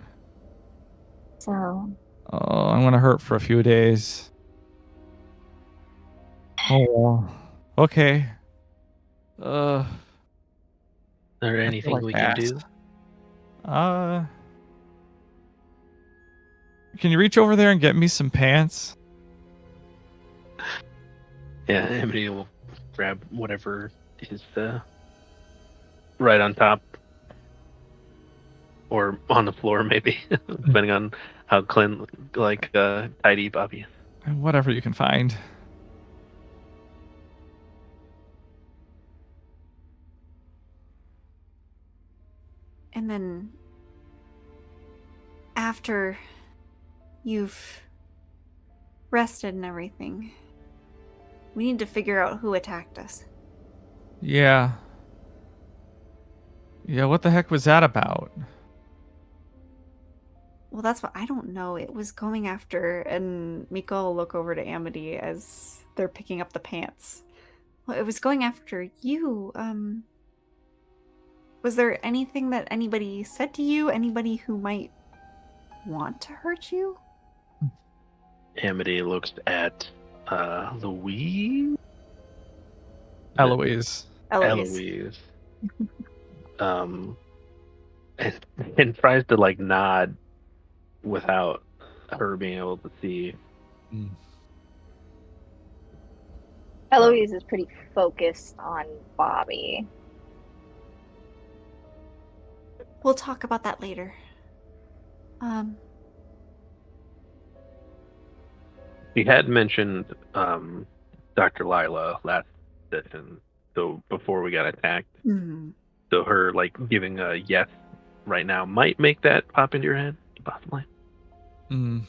so Oh, I'm gonna hurt for a few days. Oh well. Okay. Is there I feel anything like we can do? Uh, can you reach over there and get me some pants? Yeah, Amity will grab whatever is right on top. Or on the floor, maybe, depending on how tidy Bobby is. Whatever you can find. And then after you've rested and everything, we need to figure out who attacked us. Yeah. Yeah, what the heck was that about? Well, that's what I don't know. It was going after, and Mika will look over to Amity as they're picking up the pants. Well, it was going after you. Was there anything that anybody said to you? Anybody who might want to hurt you? Amity looks at Louise. Eloise. Eloise. And tries to like nod without her being able to see. Eloise is pretty focused on Bobby. We'll talk about that later. She had mentioned Dr. Lila last session, so before we got attacked. Hmm. So her like giving a yes right now might make that pop into your head, possibly. Hmm.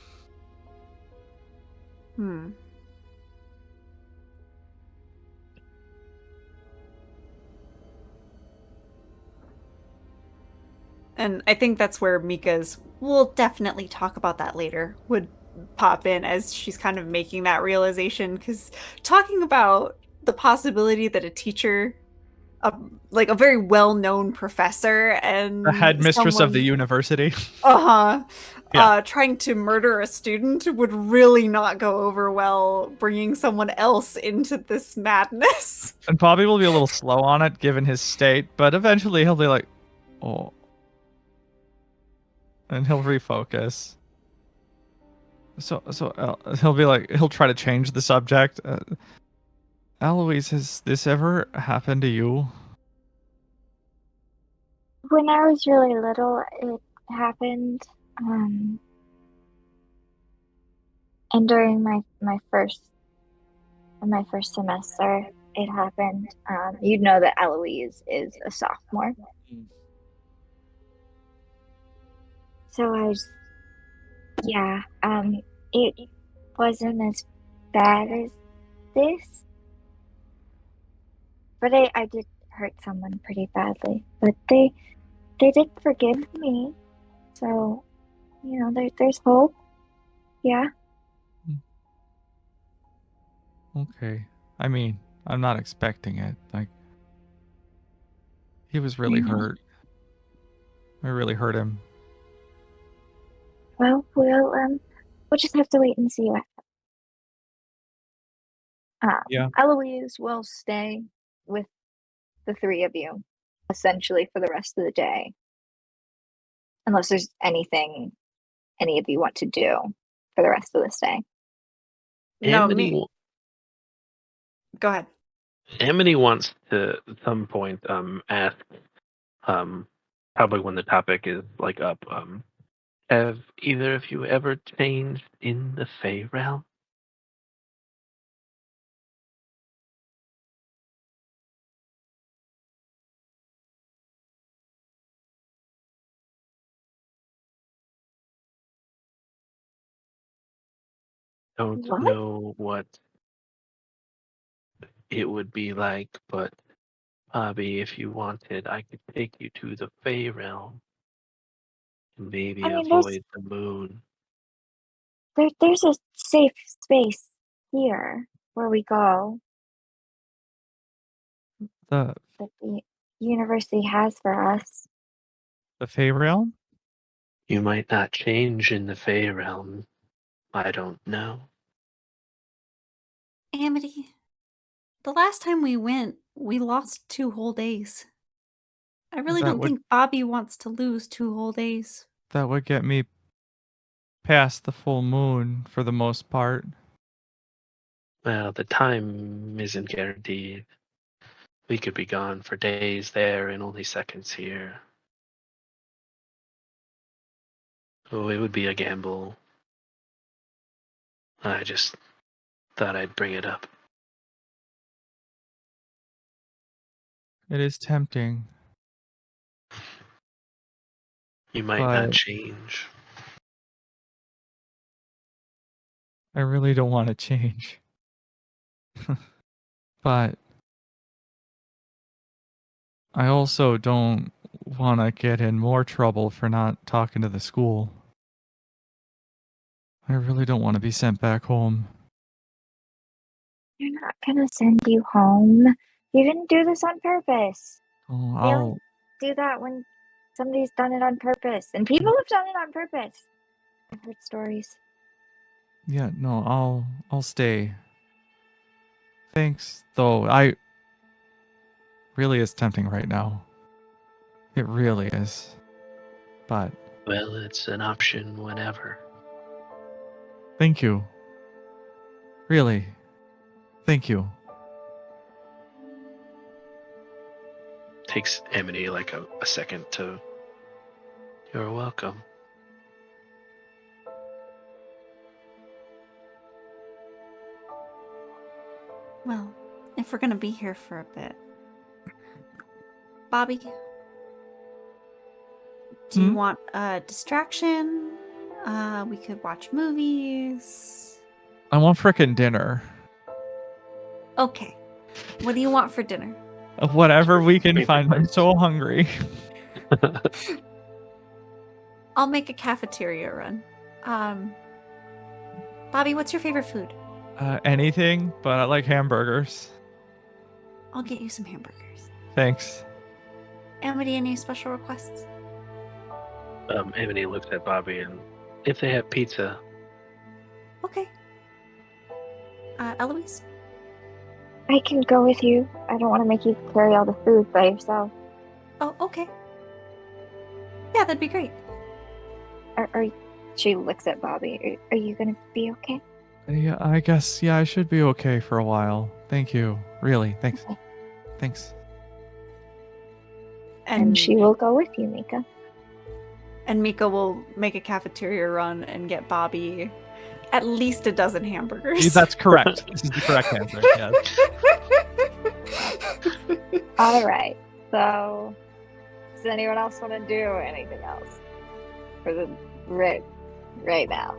And I think that's where Mika's, we'll definitely talk about that later, would pop in as she's kind of making that realization. Because talking about the possibility that a teacher, like a very well-known professor and The headmistress of the someone- university. Yeah. Trying to murder a student would really not go over well, bringing someone else into this madness. And Bobby will be a little slow on it given his state, but eventually he'll be like, oh. And he'll refocus. So he'll be like, he'll try to change the subject. Eloise, has this ever happened to you? When I was really little, it happened. And during my first semester, it happened. You'd know that Eloise is a sophomore. So it wasn't as bad as this. But I did hurt someone pretty badly. But they did forgive me. So, there's hope. Yeah. Okay. I mean, I'm not expecting it. Like, he was really hurt. I really hurt him. Well, we'll just have to wait and see what. Yeah. Eloise will stay with the three of you, essentially for the rest of the day, unless there's anything any of you want to do for the rest of this day. No, Amity, me. Go ahead. Amity wants to at some point ask, probably when the topic is like up, have either of you ever changed in the Fey realm? Don't What? know what it would be like, but Bobby, if you wanted, I could take you to the Fey realm and maybe I mean, avoid the moon. there's a safe space here where we go The that the university has for us. Fey realm? You might not change in the Fey realm. I don't know. Amity, the last time we went, we lost 2 whole days. I really That don't would think Bobby wants to lose 2 whole days. that would get me past the full moon for the most part. Well, the time isn't guaranteed. We could be gone for days there and only seconds here. Oh, it would be a gamble. I just thought I'd bring it up. It is tempting, You might but not change. I really don't want to change. But I also don't want to get in more trouble for not talking to the school. I really don't want to be sent back home. They're not gonna send you home. You didn't do this on purpose. Oh, They only do that when somebody's done it on purpose, and people have done it on purpose. I've heard stories. yeah, no, I'll stay. Thanks, though. I really is tempting right now. It really is. But Well, it's an option whenever. thank you. Really. Thank you. Takes Amity like a second to. You're welcome. Well, if we're gonna be here for a bit. Bobby, do you want a distraction? We could watch movies. I want frickin' dinner. Okay. What do you want for dinner? Whatever we can Favorite find. I'm place. so hungry. I'll make a cafeteria run. Bobby, what's your favorite food? Anything, but I like hamburgers. I'll get you some hamburgers. Thanks. Amity, any special requests? Amity looks at Bobby and if they have pizza, Okay. Eloise? I can go with you. I don't want to make you carry all the food by yourself. Oh, okay. Yeah, that'd be great. She looks at Bobby. Are you gonna be okay? Yeah, I guess. Yeah, I should be okay for a while. Thank you. Really. Thanks. Okay. Thanks. And she will go with you, Mika. And Mika will make a cafeteria run and get Bobby at least a dozen hamburgers. That's correct. This is the correct answer. Yes. All right. So, does anyone else want to do anything else for the right now?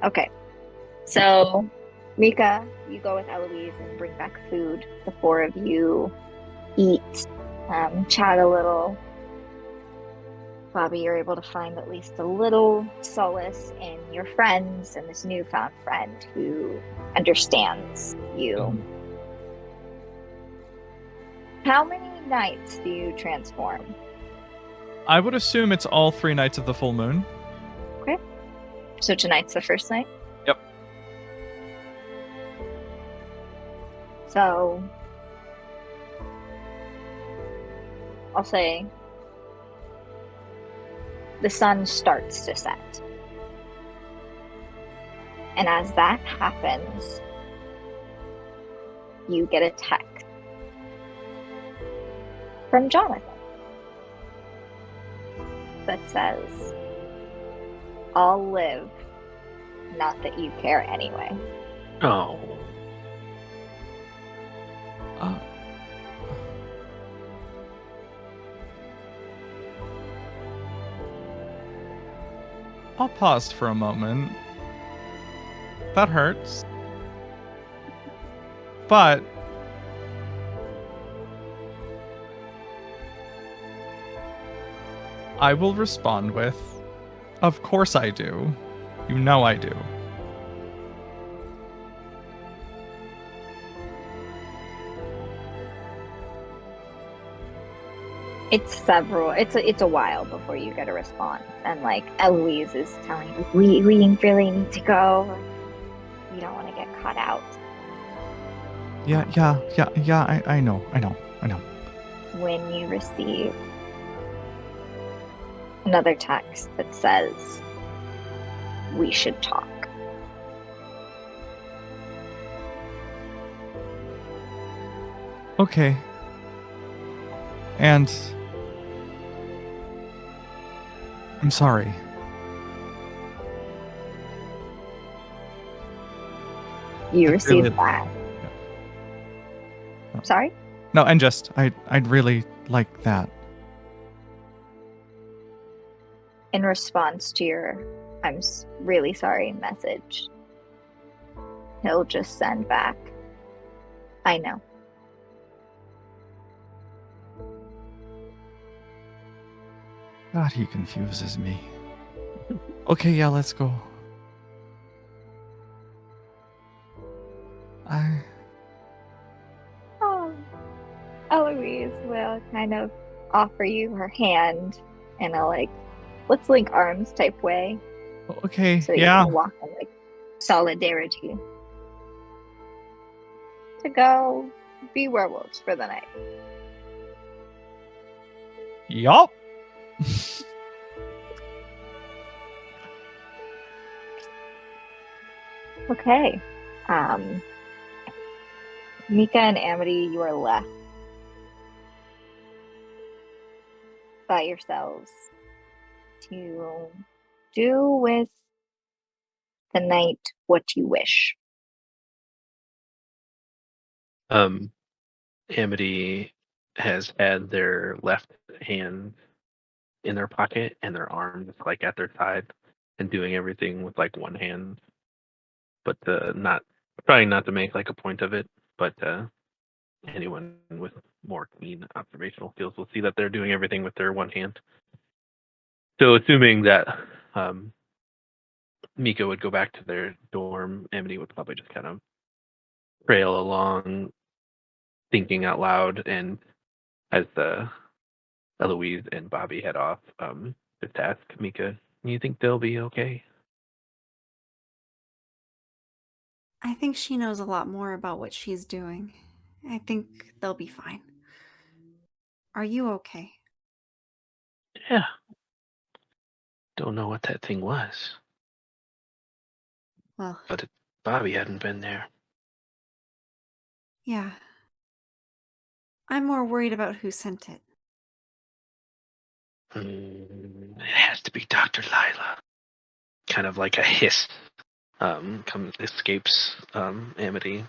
Okay. So, Mika, you go with Eloise and bring back food. The 4 of you eat, chat a little. Bobby, you're able to find at least a little solace in your friends and this newfound friend who understands you. How many nights do you transform? I would assume it's all 3 nights of the full moon. Okay. So tonight's the first night? Yep. So I'll say the sun starts to set. And as that happens, you get a text from Jonathan that says, "I'll live, not that you care anyway." Oh. I'll pause for a moment. That hurts. But I will respond with, "Of course I do. You know I do." It's a while before you get a response, and like Eloise is telling you, we really need to go. We don't want to get caught out. Yeah, I know. When you receive another text that says, "We should talk." Okay. And I'm sorry. You I receive really- that. No. Sorry? No, and just I'd really like that. In response to your "I'm really sorry" message, he'll just send back, "I know." God, he confuses me. Okay, yeah, let's go. Oh, Eloise will kind of offer you her hand in a like, let's link arms type way, Okay, so that yeah. you can walk in like solidarity to go be werewolves for the night. Yup. Okay. Mika and Amity, you are left by yourselves to do with the night what you wish. Amity has had their left hand in their pocket and their arm just like at their side and doing everything with like one hand, but not trying not to make like a point of it. But anyone with more keen observational skills will see that they're doing everything with their one hand. So assuming that Mika would go back to their dorm, Amity would probably just kind of trail along, thinking out loud, and as the Eloise and Bobby head off, just ask Mika, "You think they'll be okay?" I think she knows a lot more about what she's doing. I think they'll be fine. Are you okay? Yeah. Don't know what that thing was, Well, but Bobby hadn't been there. yeah. I'm more worried about who sent it. It has to be Dr. Lila. Kind of like a hiss escapes Amity.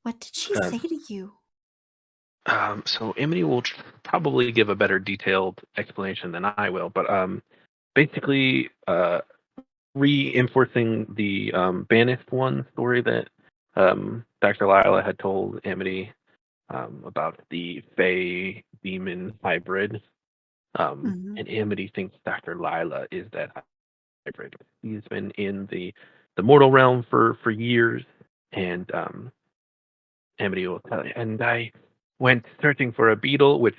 What did she say to you? So Amity will probably give a better detailed explanation than I will, but basically reinforcing the banished one story that Dr. Lila had told Amity about the Fey demon hybrid And Amity thinks Dr. Lila is that hybrid. He's been in the mortal realm for years, and Amity will tell you. And I went searching for a beetle, which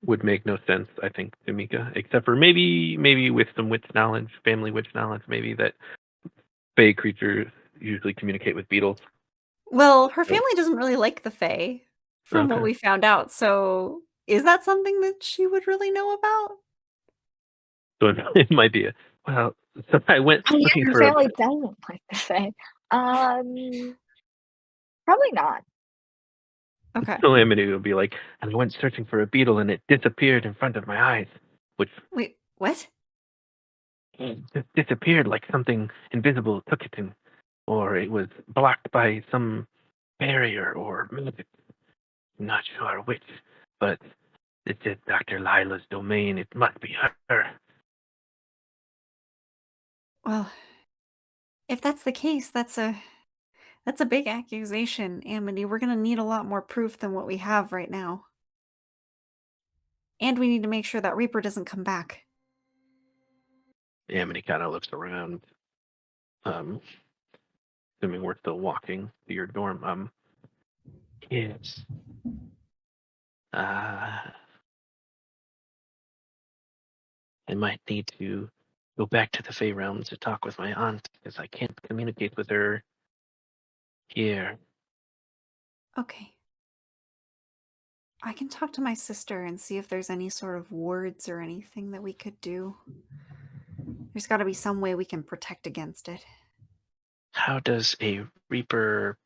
would make no sense, I think, to Mika, except for maybe with some witch knowledge, family witch knowledge, maybe that Fae creatures usually communicate with beetles. Well, her family doesn't really like the Fae, from what Okay. we found out. So, is that something that she would really know about? So it might be well. So I went Oh, yeah, looking her for a. family doesn't like the Fae. Probably not. Okay. So Amity will be like, and I went searching for a beetle, and it disappeared in front of my eyes, which Wait, what? just disappeared like something invisible took it in, or it was blocked by some barrier or magic. I'm not sure which, but it's Dr. Lila's domain. It must be her. Well, if that's the case, that's a big accusation, Amity. We're gonna need a lot more proof than what we have right now. And we need to make sure that Reaper doesn't come back. Amity kind of looks around, assuming we're still walking to your dorm. Yes. I might need to go back to the Fey realms to talk with my aunt because I can't communicate with her here. Okay. I can talk to my sister and see if there's any sort of words or anything that we could do. There's got to be some way we can protect against it. How does a Reaper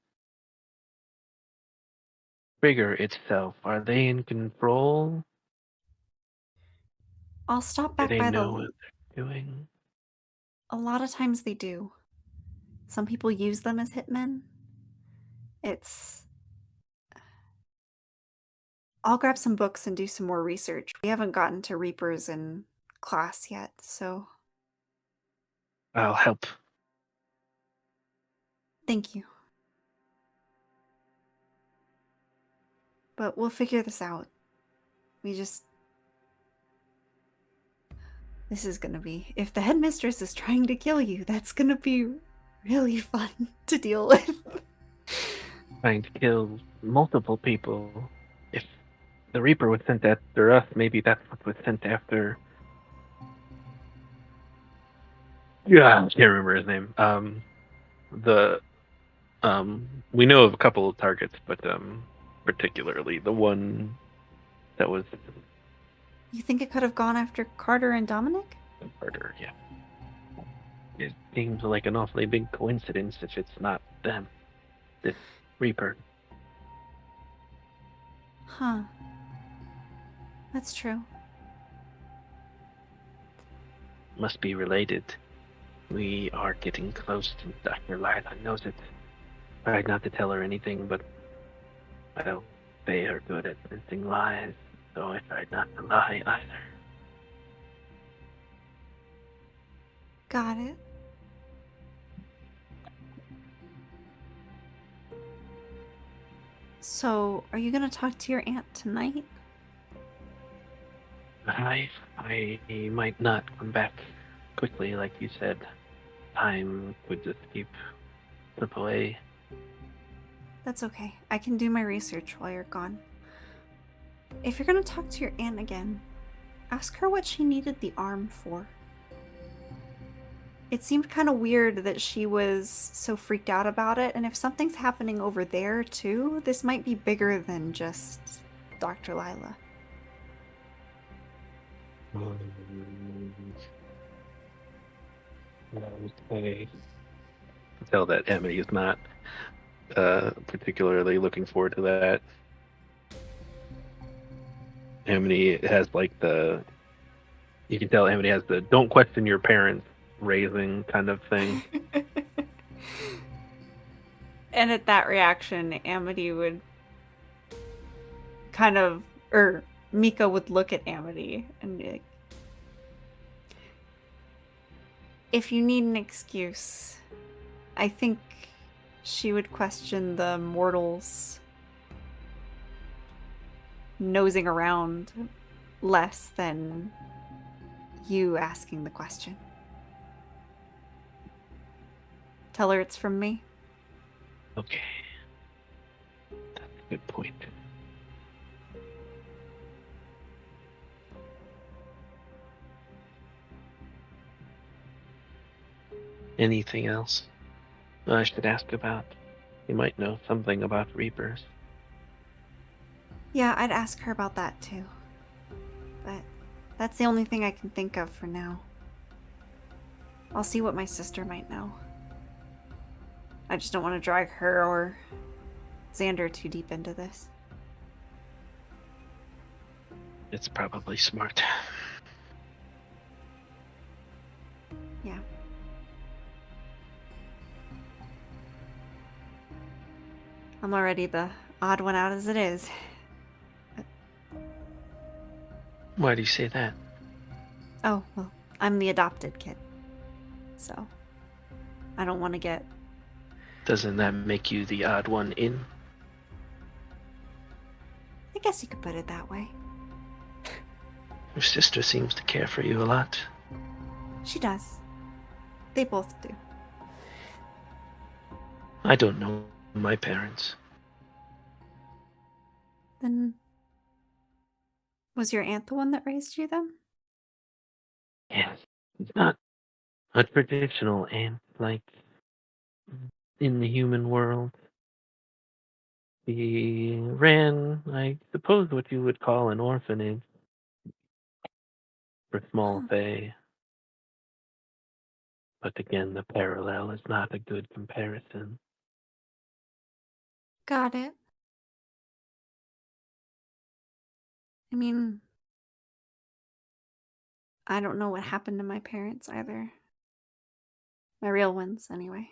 trigger itself? Are they in control? I'll stop Do back they by know what they're doing? A lot of times they do. Some people use them as hitmen. I'll grab some books and do some more research. We haven't gotten to Reapers in class yet, so I'll help. thank you. But we'll figure this out. This is gonna be... If the headmistress is trying to kill you, that's gonna be really fun to deal with. Trying to kill multiple people. If the Reaper was sent after us, maybe that's what was sent after. Yeah, I can't remember his name. We know of a couple of targets, but particularly the one that was You think it could have gone after Carter and Dominic? harder. Yeah, it seems like an awfully big coincidence if it's not them. This Reaper. Huh. That's true. Must be related. We are getting close to Dr. Lila knows it. Tried not to tell her anything, but well, they are good at sensing lies, so I tried not to lie either. Got it. So, are you gonna talk to your aunt tonight? I might not come back quickly, like you said. Time would just slip away. That's okay. I can do my research while you're gone. If you're gonna talk to your aunt again, ask her what she needed the arm for. It seemed kind of weird that she was so freaked out about it, and if something's happening over there too, this might be bigger than just Dr. Lila. I tell that Amity is not particularly looking forward to that. Amity has you can tell Amity has the don't question your parents raising kind of thing. And at that reaction, Amity would Mika would look at Amity and be like, if you need an excuse, I think she would question the mortals nosing around less than you asking the question. Tell her it's from me. Okay. That's a good point. Anything else I should ask about? You might know something about Reapers. Yeah, I'd ask her about that too. But that's the only thing I can think of for now. I'll see what my sister might know. I just don't want to drag her or Xander too deep into this. It's probably smart. Yeah. I'm already the odd one out as it is. Why do you say that? Oh, well, I'm the adopted kid. So, I don't want to get... Doesn't that make you the odd one in? I guess you could put it that way. Your sister seems to care for you a lot. She does. They both do. I don't know my parents. Then... was your aunt the one that raised you then? Yes, it's not a traditional aunt like in the human world. He ran, I suppose, what you would call an orphanage for small Oh. fae. But again, the parallel is not a good comparison. Got it. I mean, I don't know what happened to my parents either. My real ones, anyway.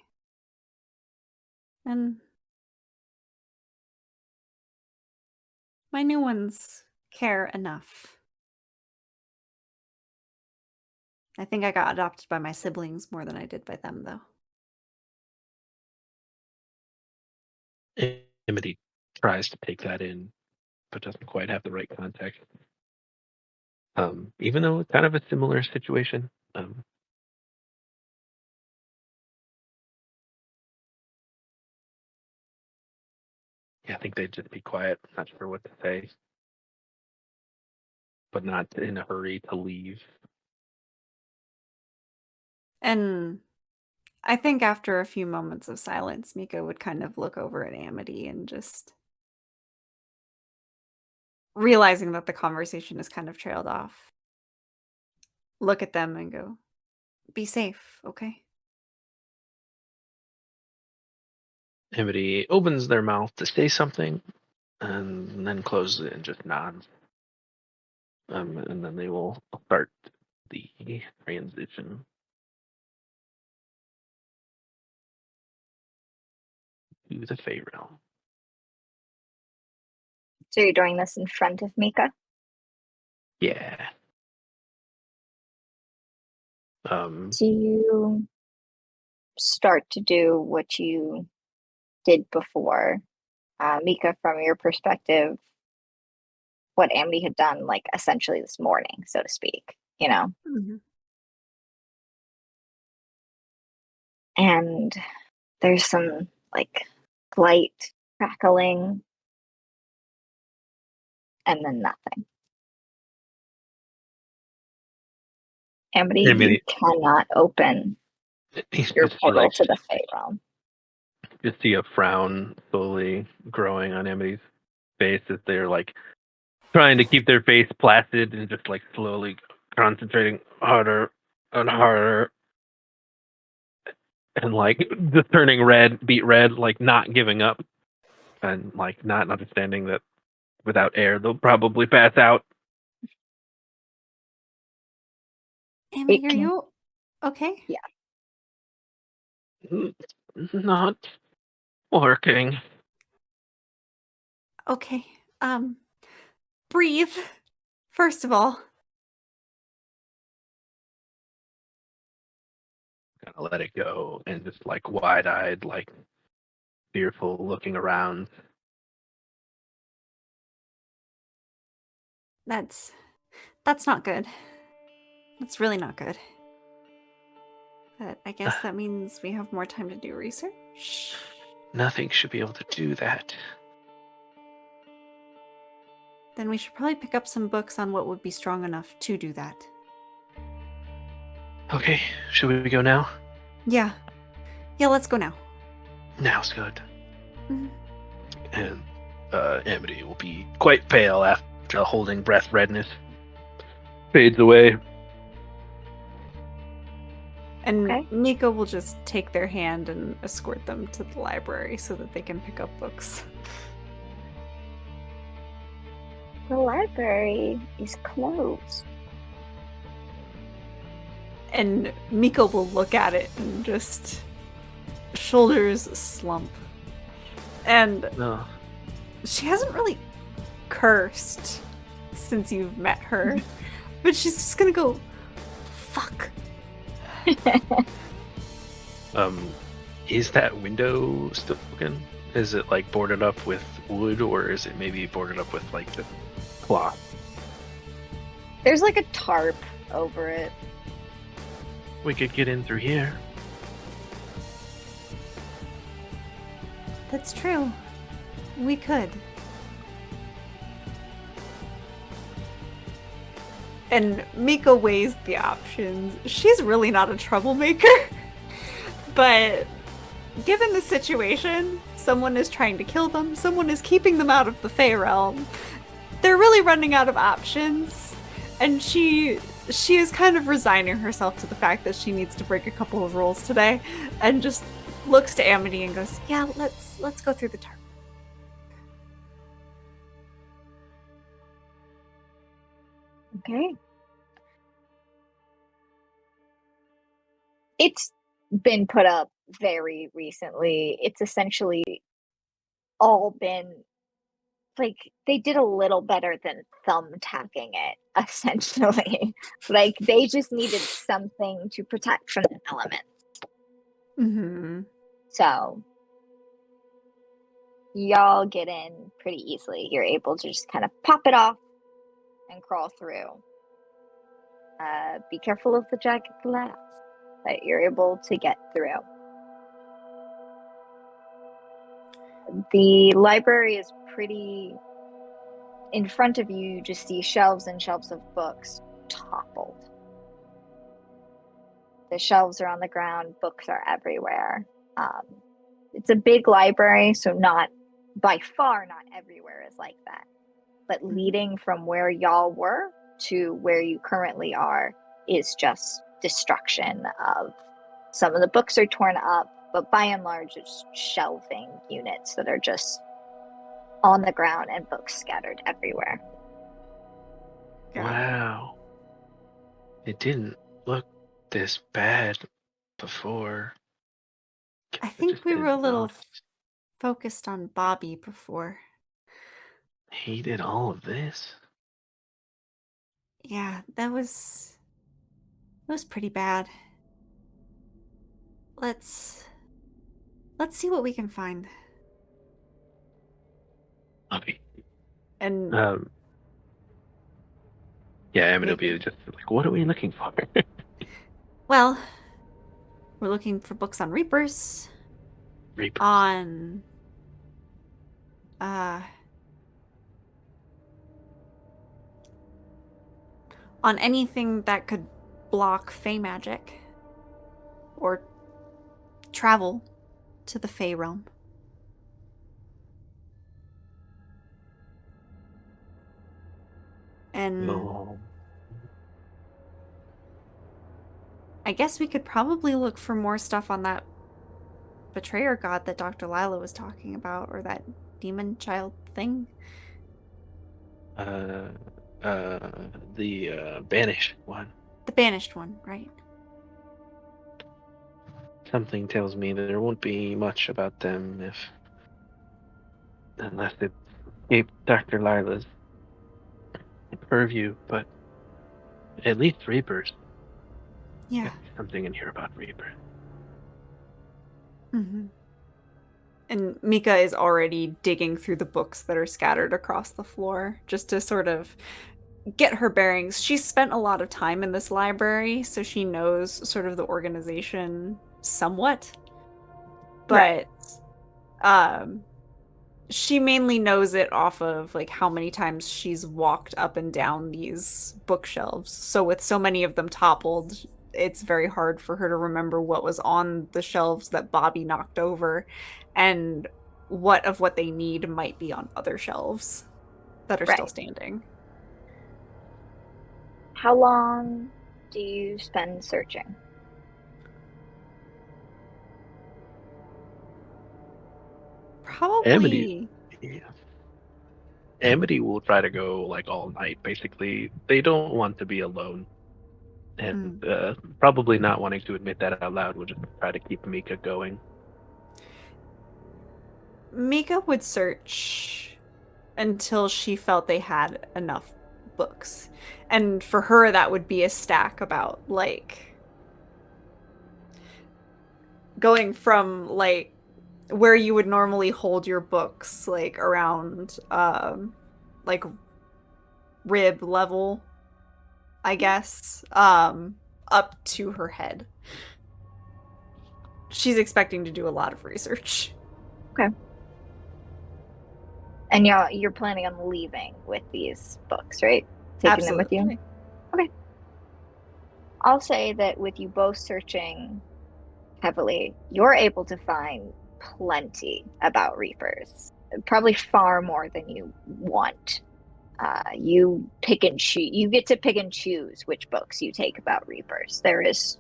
And my new ones care enough. I think I got adopted by my siblings more than I did by them, though. Amity tries to take that in, but doesn't quite have the right context. Even though it's kind of a similar situation. Yeah, I think they'd just be quiet, not sure what to say, but not in a hurry to leave. And I think after a few moments of silence, Mika would kind of look over at Amity and just... realizing that the conversation has kind of trailed off, look at them and go, "Be safe, okay?" Amity opens their mouth to say something, and then closes it and just nods. And then they will start the transition to the Fey realm. So you're doing this in front of Mika? Yeah. Do you start to do what you did before? Mika, from your perspective, what Amity had done, like, essentially this morning, so to speak, you know? Mm-hmm. And there's some, like, light crackling, and then nothing. Amity, you cannot open your portal to the Fey realm. Just see a frown slowly growing on Amity's face as they're like trying to keep their face placid and just like slowly concentrating harder and harder and like just turning red, beet red, like not giving up and like not understanding that without air they'll probably pass out. Amity, are you okay? Yeah. Not working. Okay. Breathe. First of all. Gotta let it go and just like wide-eyed, like fearful looking around. That's That's not good. That's really not good. But I guess that means we have more time to do research. Nothing should be able to do that. Then we should probably pick up some books on what would be strong enough to do that. Okay, should we go now? Yeah. Yeah, let's go now. Now's good. Mhm. And Amity will be quite pale after the holding breath redness fades away. And Okay. Mika will just take their hand and escort them to the library so that they can pick up books. The library is closed. And Mika will look at it and just shoulders slump. And No. she hasn't really cursed since you've met her, but she's just gonna go, fuck. Is that window still open? Is it like boarded up with wood, or is it maybe boarded up with like the cloth? There's like a tarp over it. We could get in through here. That's true. We could. And Mika weighs the options. She's really not a troublemaker. But given the situation, someone is trying to kill them, someone is keeping them out of the Fey realm. They're really running out of options. And she is kind of resigning herself to the fact that she needs to break a couple of rules today, and just looks to Amity and goes, yeah, let's go through the tarp. Okay. It's been put up very recently. It's essentially all been like they did a little better than thumbtacking it, essentially. Like they just needed something to protect from the elements. Mm-hmm. So y'all get in pretty easily. You're able to just kind of pop it off and crawl through. Be careful of the jagged glass that you're able to get through. The library is pretty... In front of you, you just see shelves and shelves of books toppled. The shelves are on the ground, books are everywhere. It's a big library, so not by far not everywhere is like that. But leading from where y'all were to where you currently are is just destruction of... Some of the books are torn up, but by and large it's shelving units that are just on the ground and books scattered everywhere. Wow. It didn't look this bad before. I think just we were a didn't little notice. focused on Bobby before. He did all of this. Yeah, that was pretty bad. Let's see what we can find. Okay. And Yeah, Amity will be just like, what are we looking for? well, we're looking for books on Reapers. Reapers. On anything that could block Fey magic or travel to the Fey realm. And No. I guess we could probably look for more stuff on that betrayer god that Dr. Lila was talking about, or that demon child thing. The banished one. The banished one, right? Something tells me that there won't be much about them unless it escaped Dr. Lila's purview, but at least Reapers. Yeah. Something in here about Reapers. Mm-hmm. And Mika is already digging through the books that are scattered across the floor, just to sort of get her bearings. She's spent a lot of time in this library, so she knows sort of the organization somewhat. But she mainly knows it off of like how many times she's walked up and down these bookshelves. So with so many of them toppled, it's very hard for her to remember what was on the shelves that Bobby knocked over and what they need might be on other shelves that are still standing. How long do you spend searching? Probably. Amity will try to go like all night. Basically, they don't want to be alone, and probably not wanting to admit that out loud will just try to keep Mika going. Mika would search until she felt they had enough books. And for her, that would be a stack about, like, going from, like, where you would normally hold your books, like, around, like, rib level, I guess, up to her head. She's expecting to do a lot of research. Okay. And you're planning on leaving with these books, right? Taking them with you? Okay. I'll say that with you both searching heavily, you're able to find plenty about Reapers. Probably far more than you want. You pick and choose. You get to pick and choose which books you take about Reapers. There is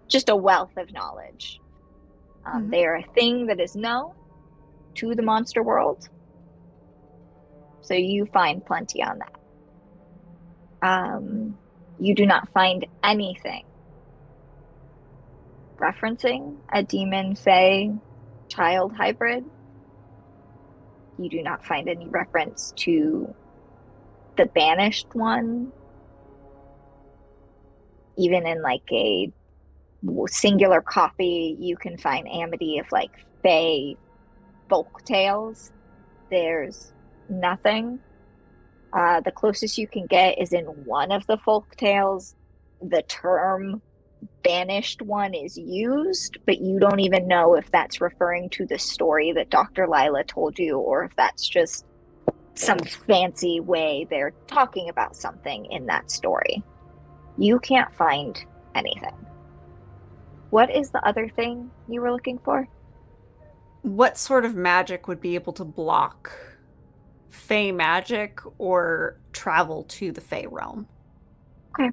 just a wealth of knowledge. They are a thing that is known to the monster world. So you find plenty on that. You do not find anything referencing a demon, fae, child hybrid. You do not find any reference to the banished one. Even in like a singular copy, you can find Amity of like fae folk tales. There's nothing. The closest you can get is in one of the folk tales. The term banished one is used, but you don't even know if that's referring to the story that Dr. Lila told you or if that's just some fancy way they're talking about something in that story. You can't find anything. What is the other thing you were looking for? What sort of magic would be able to block Fey magic or travel to the Fey realm? Okay.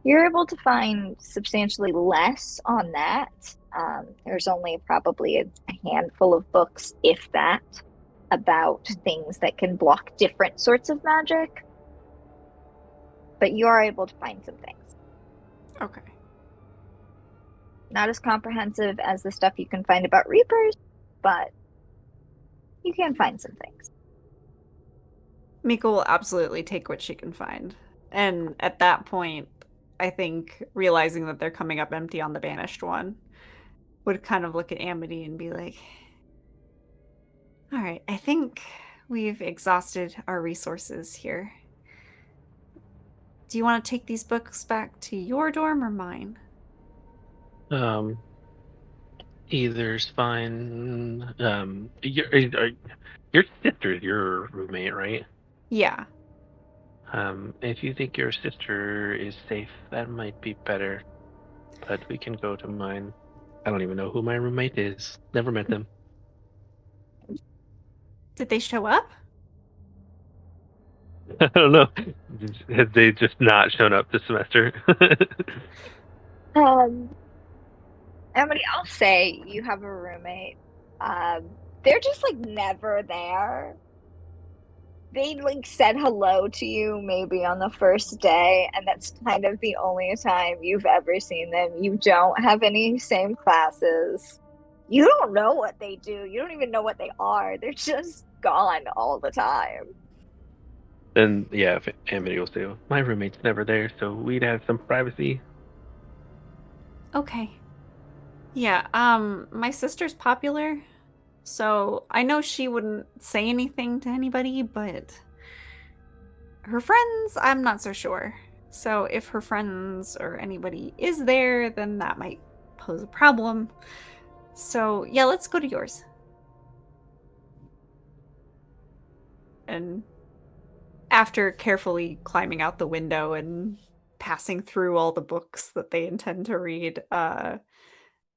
You're able to find substantially less on that. There's only probably a handful of books, if that, about things that can block different sorts of magic. But you are able to find some things. Okay. Not as comprehensive as the stuff you can find about Reapers, but you can find some things. Mika will absolutely take what she can find. And at that point, I think realizing that they're coming up empty on the banished one would kind of look at Amity and be like, all right, I think we've exhausted our resources here. Do you want to take these books back to your dorm or mine? Either's fine. Your sister's your roommate, right? Yeah. If you think your sister is safe, that might be better. But we can go to mine. I don't even know who my roommate is. Never met them. Did they show up? I don't know. Have they just not shown up this semester? Emily, I'll say you have a roommate. They're just like never there. They like said hello to you maybe on the first day, and that's kind of the only time you've ever seen them. You don't have any same classes. You don't know what they do. You don't even know what they are. They're just gone all the time. Then yeah, if Amity will say, my roommate's never there, so we'd have some privacy. Okay. Yeah, my sister's popular, so I know she wouldn't say anything to anybody, but Her friends, I'm not so sure. So if her friends or anybody is there, then that might pose a problem. So yeah, let's go to yours. And after carefully climbing out the window and passing through all the books that they intend to read,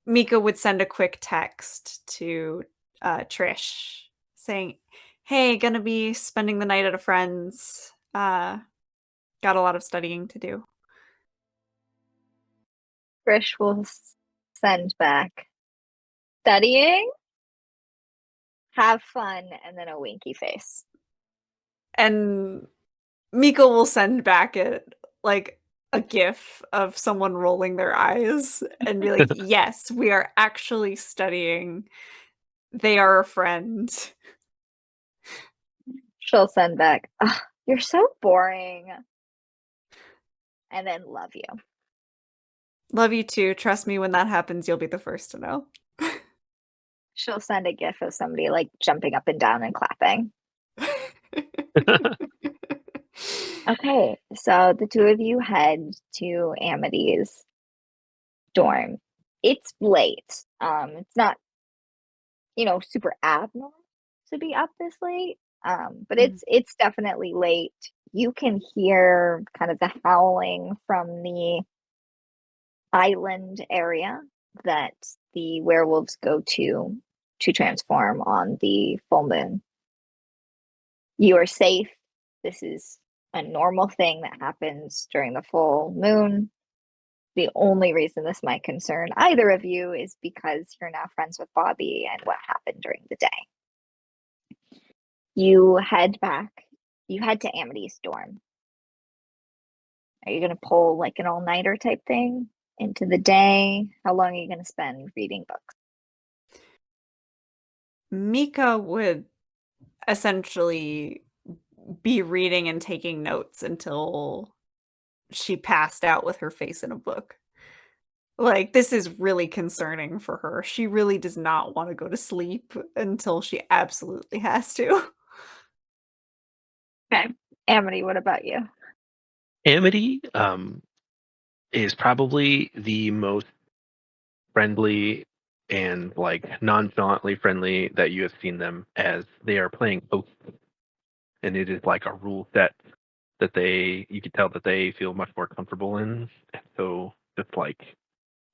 Mika would send a quick text to Trish saying, "Hey, gonna be spending the night at a friend's. Got a lot of studying to do." Trish will send back studying, have fun, and then a winky face. And Mika will send back a gif of someone rolling their eyes and be like, "Yes, we are actually studying. They are a friend." She'll send back, "Ugh, you're so boring." And then love you. Love you too. Trust me, when that happens, you'll be the first to know. She'll send a gif of somebody like jumping up and down and clapping. Okay, so the two of you head to Amity's dorm. It's late. It's not, super abnormal to be up this late. But it's definitely late. You can hear kind of the howling from the island area that the werewolves go to transform on the full moon. You are safe. This is a normal thing that happens during the full moon. The only reason this might concern either of you is because you're now friends with Bobby and what happened during the day. You head to Amity's dorm. Are you going to pull like an all-nighter type thing into the day? How long are you going to spend reading books? Mika would essentially be reading and taking notes until she passed out with her face in a book. Like, this is really concerning for her. She really does not want to go to sleep until she absolutely has to. Okay. Amity, what about you? Amity is probably the most friendly and like nonchalantly friendly that you have seen them, as they are playing host, and it is like a rule set that you can tell that they feel much more comfortable in. And so just like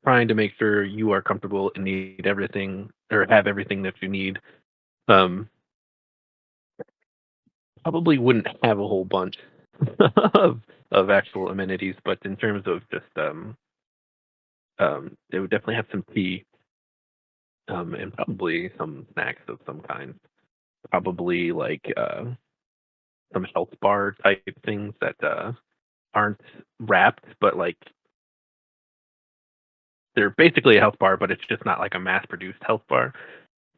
trying to make sure you are comfortable and need everything or have everything that you need. Probably wouldn't have a whole bunch of actual amenities, but in terms of just they would definitely have some tea, and probably some snacks of some kind. Probably like some health bar type things that aren't wrapped, but like they're basically a health bar, but it's just not like a mass produced health bar.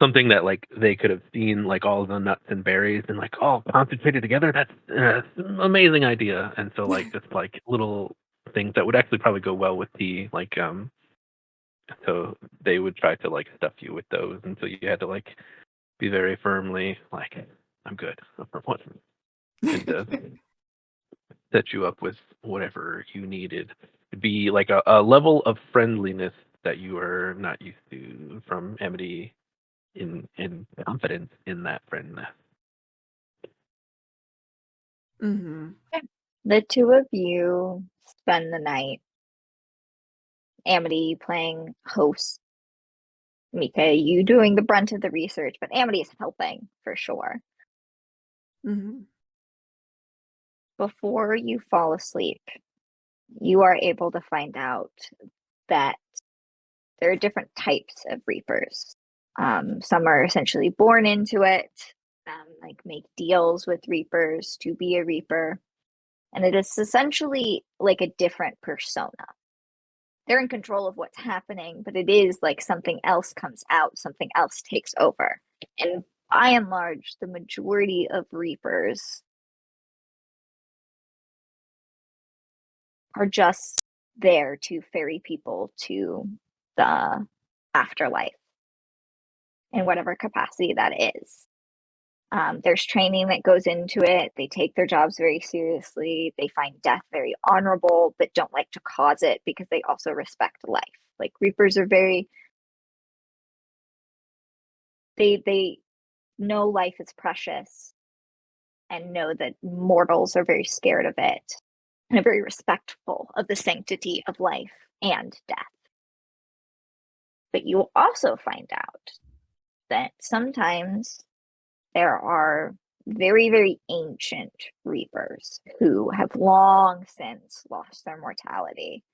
Something that like they could have seen like all the nuts and berries and like, oh, concentrated together, that's an amazing idea. And so like just like little things that would actually probably go well with tea, like so they would try to like stuff you with those, and so you had to like be very firmly like, I'm good for once, and set you up with whatever you needed to be like a level of friendliness that you are not used to from Amity, in confidence in that friendness. Mm-hmm. The two of you spend the night. Amity playing host. Mika, you doing the brunt of the research, but Amity is helping for sure. Mm-hmm. Before you fall asleep, you are able to find out that there are different types of reapers. Some are essentially born into it, like make deals with reapers to be a reaper, and it is essentially like a different persona. They're in control of what's happening, but it is like something else comes out, something else takes over. And by and large, the majority of reapers are just there to ferry people to the afterlife in whatever capacity that is. There's training that goes into it. They take their jobs very seriously. They find death very honorable, but don't like to cause it because they also respect life. Like Reapers are very, they know life is precious and know that mortals are very scared of it and are very respectful of the sanctity of life and death. But you will also find out that sometimes there are very, very ancient Reapers who have long since lost their mortality,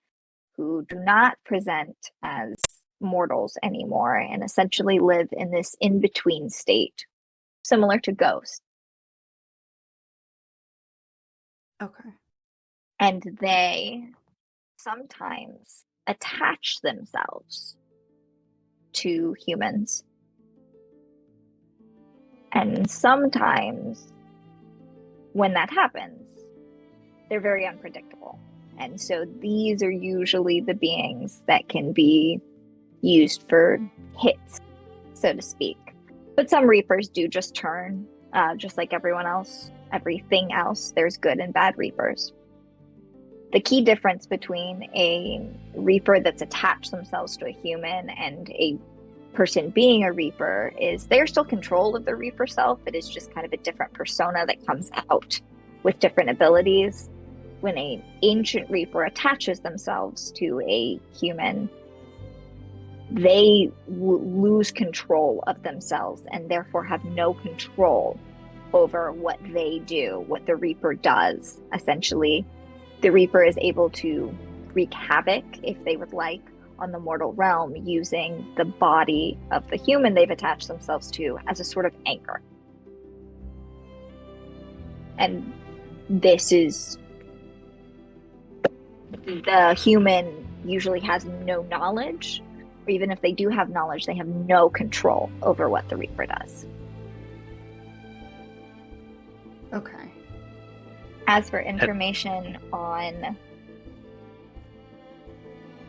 who do not present as mortals anymore and essentially live in this in-between state, similar to ghosts. Okay. And they sometimes attach themselves to humans. And sometimes when that happens, they're very unpredictable. And so these are usually the beings that can be used for hits, so to speak. But some Reapers do just turn, just like everyone else, everything else. There's good and bad Reapers. The key difference between a Reaper that's attached themselves to a human and a person being a Reaper is they're still control of the Reaper self. It is just kind of a different persona that comes out with different abilities. When an ancient Reaper attaches themselves to a human, they lose control of themselves and therefore have no control over what they do, what the Reaper does. Essentially, the Reaper is able to wreak havoc, if they would like, on the mortal realm using the body of the human they've attached themselves to as a sort of anchor. And this is, the human usually has no knowledge, or even if they do have knowledge, they have no control over what the Reaper does. Okay. As for information on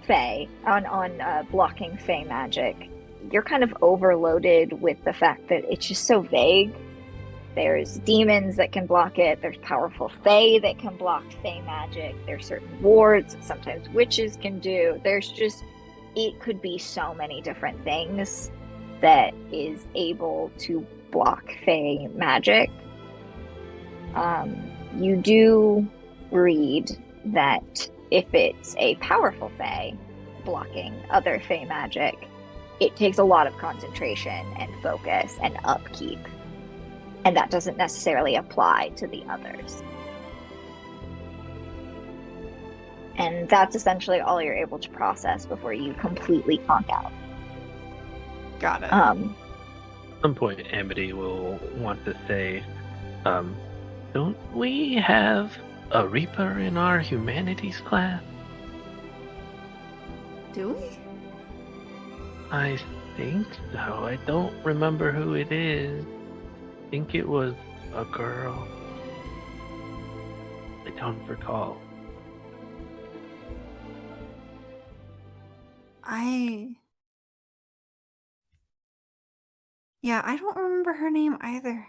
Fae, on blocking Fae magic, you're kind of overloaded with the fact that it's just so vague. There's demons that can block it. There's powerful Fae that can block Fae magic. There's certain wards that sometimes witches can do. There's just, it could be so many different things that is able to block Fae magic. You do read that if it's a powerful Fae blocking other Fae magic, it takes a lot of concentration and focus and upkeep. And that doesn't necessarily apply to the others. And that's essentially all you're able to process before you completely conk out. Got it. At some point, Amity will want to say, don't we have a Reaper in our humanities class? Do we? I think so. I don't remember who it is. I think it was a girl. I don't recall. Yeah, I don't remember her name either.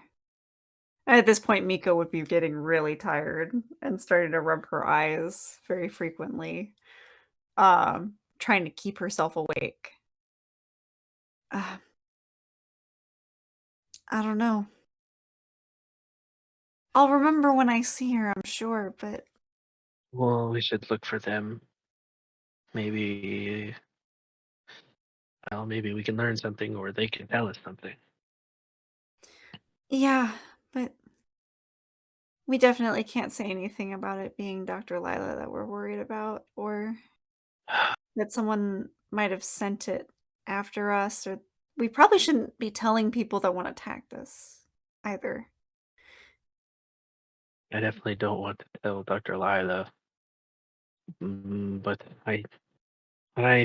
At this point, Mika would be getting really tired and starting to rub her eyes very frequently, trying to keep herself awake. I don't know. I'll remember when I see her, I'm sure, but Well, we should look for them. Maybe, well, maybe we can learn something or they can tell us something. yeah, but we definitely can't say anything about it being Dr. Lila that we're worried about, or that someone might have sent it after us, or we probably shouldn't be telling people that want to attack us either. I definitely don't want to tell Dr. Lila, but I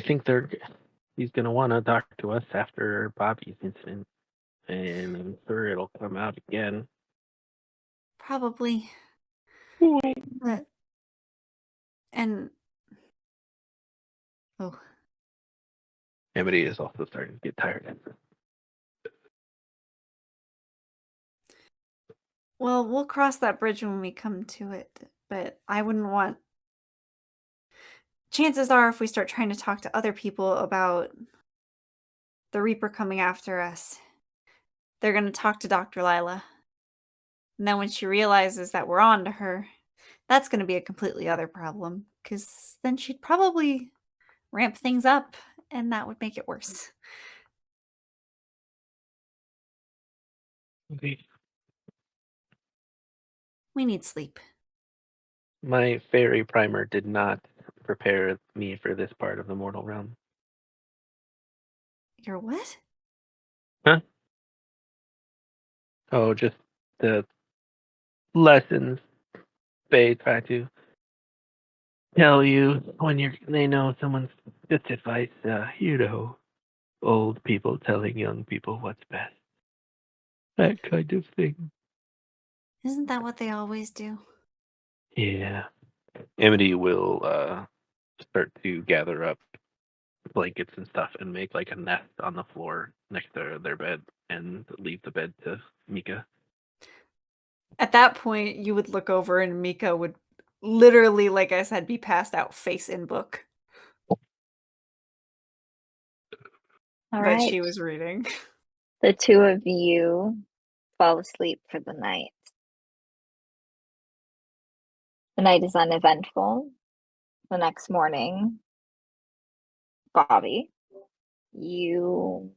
think he's gonna want to talk to us after Bobby's incident, and I'm sure it'll come out again. Probably. But, and oh, Amity is also starting to get tired. Well, we'll cross that bridge when we come to it, but I wouldn't want... Chances are, if we start trying to talk to other people about the Reaper coming after us, they're going to talk to Dr. Lila. And then when she realizes that we're on to her, that's going to be a completely other problem, because then she'd probably ramp things up, and that would make it worse. Okay. We need sleep. My fairy primer did not prepare me for this part of the mortal realm. Your what? Huh? Oh, just the lessons they try to tell you when they know someone's just advice, old people telling young people what's best. That kind of thing. Isn't that what they always do? Yeah. Amity will start to gather up blankets and stuff and make like a nest on the floor next to their bed and leave the bed to Mika. At that point, you would look over and Mika would literally, like I said, be passed out face in book All that right. she was reading. The two of you fall asleep for the night. The night is uneventful. The next morning, Bobby, you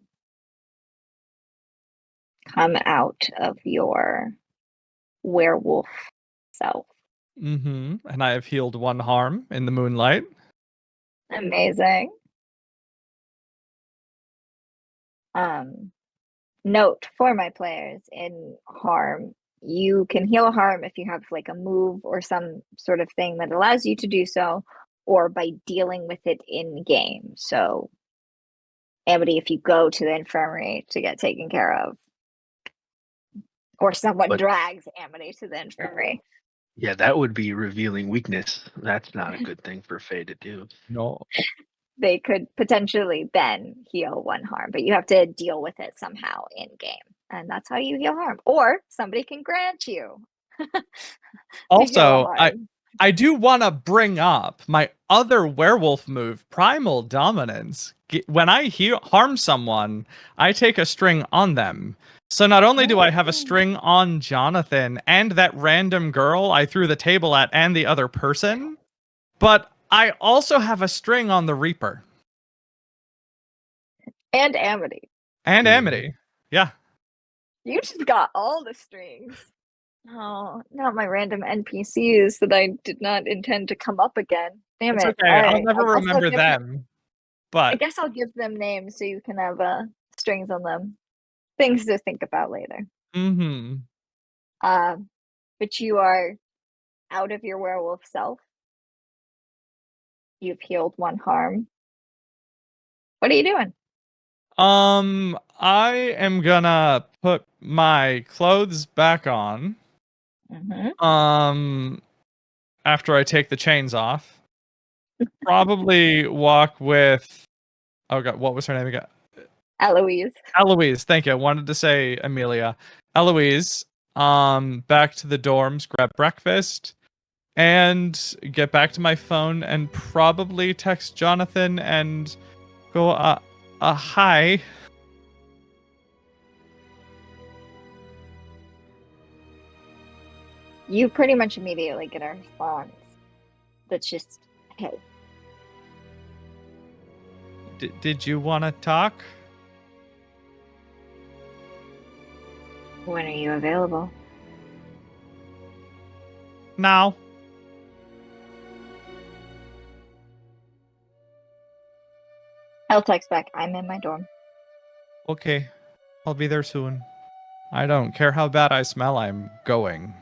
come out of your werewolf self. Mm-hmm. And I have healed one harm in the moonlight. Amazing. Note for my players in harm, you can heal harm if you have like a move or some sort of thing that allows you to do so, or by dealing with it in game. So, Amity, if you go to the infirmary to get taken care of, or someone But- drags Amity to the infirmary, Yeah, that would be revealing weakness. That's not a good thing for Faye to do. No. they could potentially then heal one harm, but you have to deal with it somehow in game. And that's how you heal harm. Or somebody can grant you. to heal Also, harm. I do want to bring up my other werewolf move, Primal Dominance. When I harm someone, I take a string on them. So not only do I have a string on Jonathan and that random girl I threw the table at and the other person, but I also have a string on the Reaper. And Amity. And Yeah. Amity. Yeah. You just got all the strings. Oh, not my random NPCs that I did not intend to come up again. Damn It's it. okay. All I'll right. never remember them. I But guess I'll give them names so you can have strings on them. Things to think about later. mm-hmm. But you are out of your werewolf self. You've healed one harm. What are you doing? I am gonna put my clothes back on. Mm-hmm. After I take the chains off. Probably walk with, oh god, what was her name again? Eloise. Eloise, thank you. I wanted to say Amelia. Eloise, back to the dorms, grab breakfast, and get back to my phone and probably text Jonathan and go, hi. You pretty much immediately get a response that's just, hey. Did you want to talk? When are you available? Now. I'll text back. I'm in my dorm. Okay, I'll be there soon. I don't care how bad I smell, I'm going.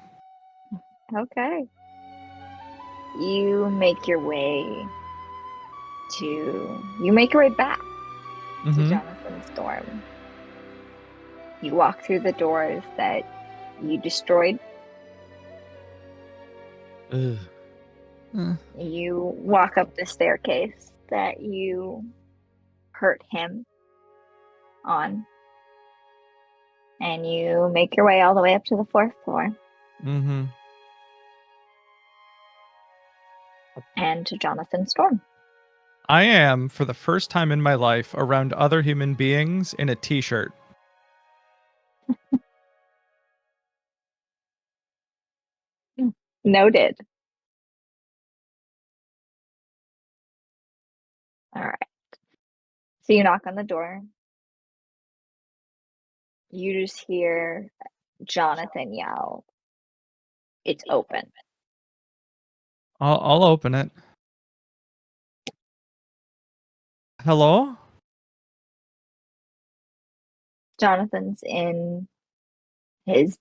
Okay. You make your way back to Mm-hmm. Jonathan's dorm. You walk through the doors that you destroyed. Ugh. You walk up the staircase that you hurt him on. And you make your way all the way up to the 4th floor. Mm-hmm. And to Jonathan Storm. I am, for the first time in my life, around other human beings in a t-shirt. Noted. All right. So you knock on the door. You just hear Jonathan yell, "It's open." I'll open it. Hello? Jonathan's in his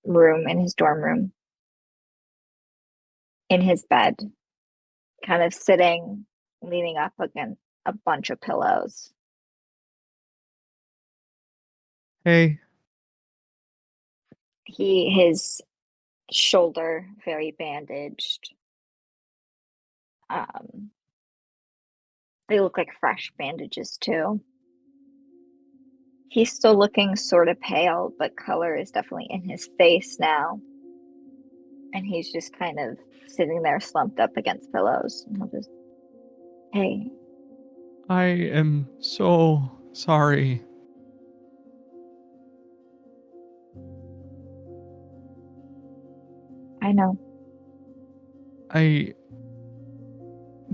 room, in his dorm room, in his bed, kind of sitting, leaning up against a bunch of pillows. Hey. His shoulder very bandaged. They look like fresh bandages too. He's still looking sort of pale, but color is definitely in his face now. And he's just kind of sitting there slumped up against pillows. And he'll just, "Hey." I am so sorry. "I know." I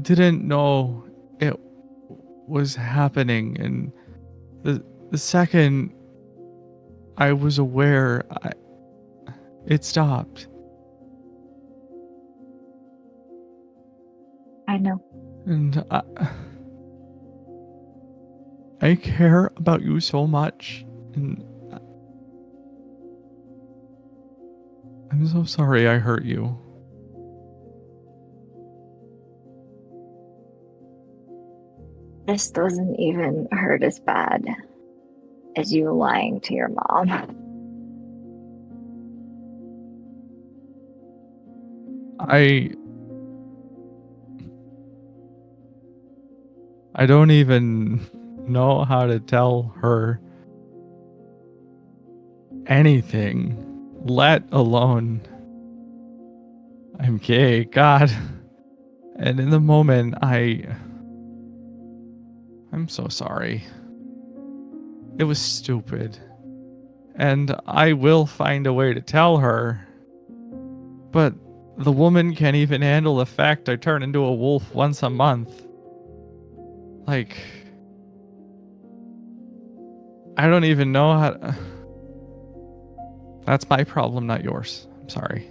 didn't know it was happening, and the second I was aware, it stopped. "I know." And I care about you so much, and I'm so sorry I hurt you. This doesn't even hurt as bad as you lying to your mom. I don't even know how to tell her anything, let alone I'm gay. God. And in the moment, I'm so sorry. It was stupid. And I will find a way to tell her. But the woman can't even handle the fact I turn into a wolf once a month. Like, I don't even know how to... That's my problem, not yours. I'm sorry.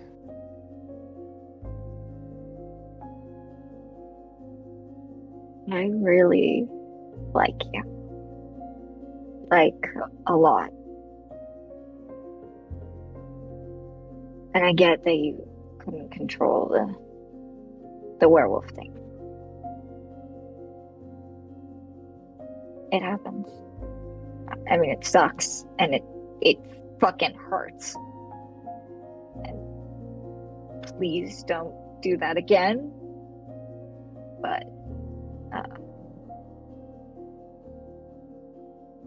I really like you. Like, a lot. And I get that you couldn't control the werewolf thing. It happens. I mean, it sucks, and it fucking hurts. And please don't do that again. But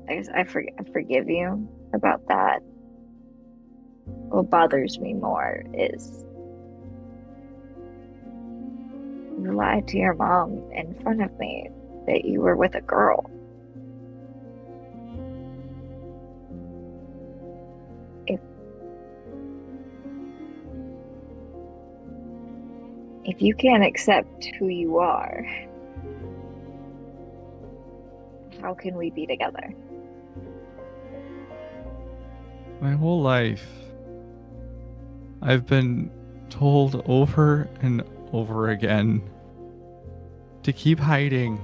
I guess I forgive you about that. What bothers me more is you lied to your mom in front of me that you were with a girl. If you can't accept who you are, how can we be together? My whole life, I've been told over and over again to keep hiding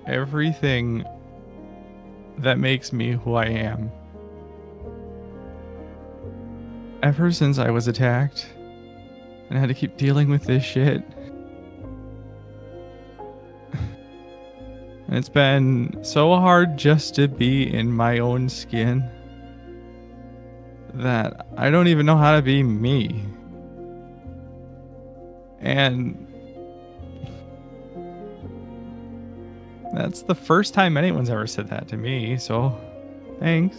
everything that makes me who I am. Ever since I was attacked and had to keep dealing with this shit. And it's been so hard just to be in my own skin that I don't even know how to be me. And that's the first time anyone's ever said that to me, so thanks.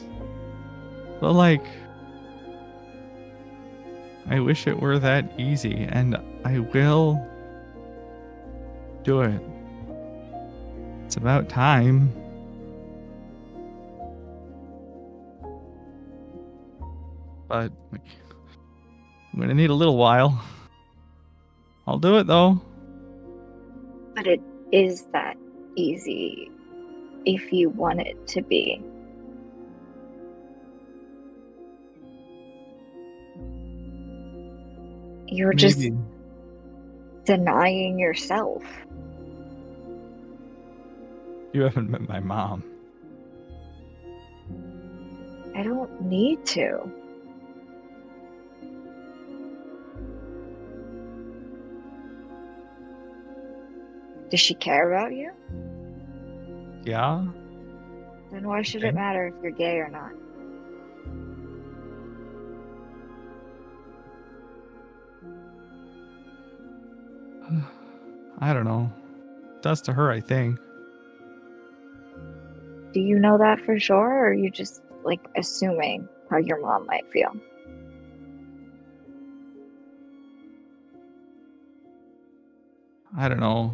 But like, I wish it were that easy, and I will do it. It's about time. But I'm gonna need a little while. I'll do it though. But it is that easy if you want it to be. You're just Maybe. denying yourself. You haven't met my mom. I don't need to. Does she care about you? Yeah? Then why should Okay. it matter if you're gay or not? I don't know. It does to her, I think. Do you know that for sure, or are you just like assuming how your mom might feel? I don't know.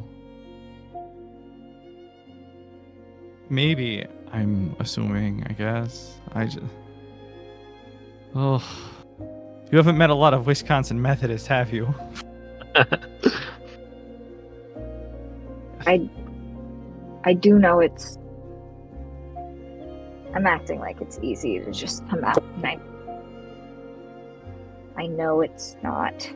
Maybe I'm assuming, I guess. Oh. You haven't met a lot of Wisconsin Methodists, have you? I do know it's. I'm acting like it's easy to just come out, and I know it's not.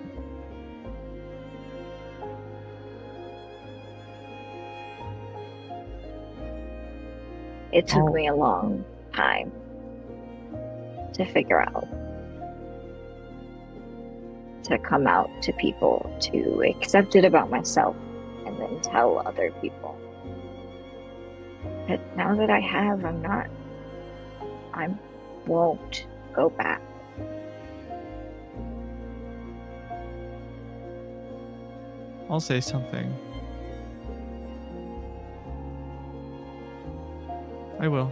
It took me a long time to figure out, to come out to people, to accept it about myself, and then tell other people. But now that I have, I won't go back. I'll say something. I will.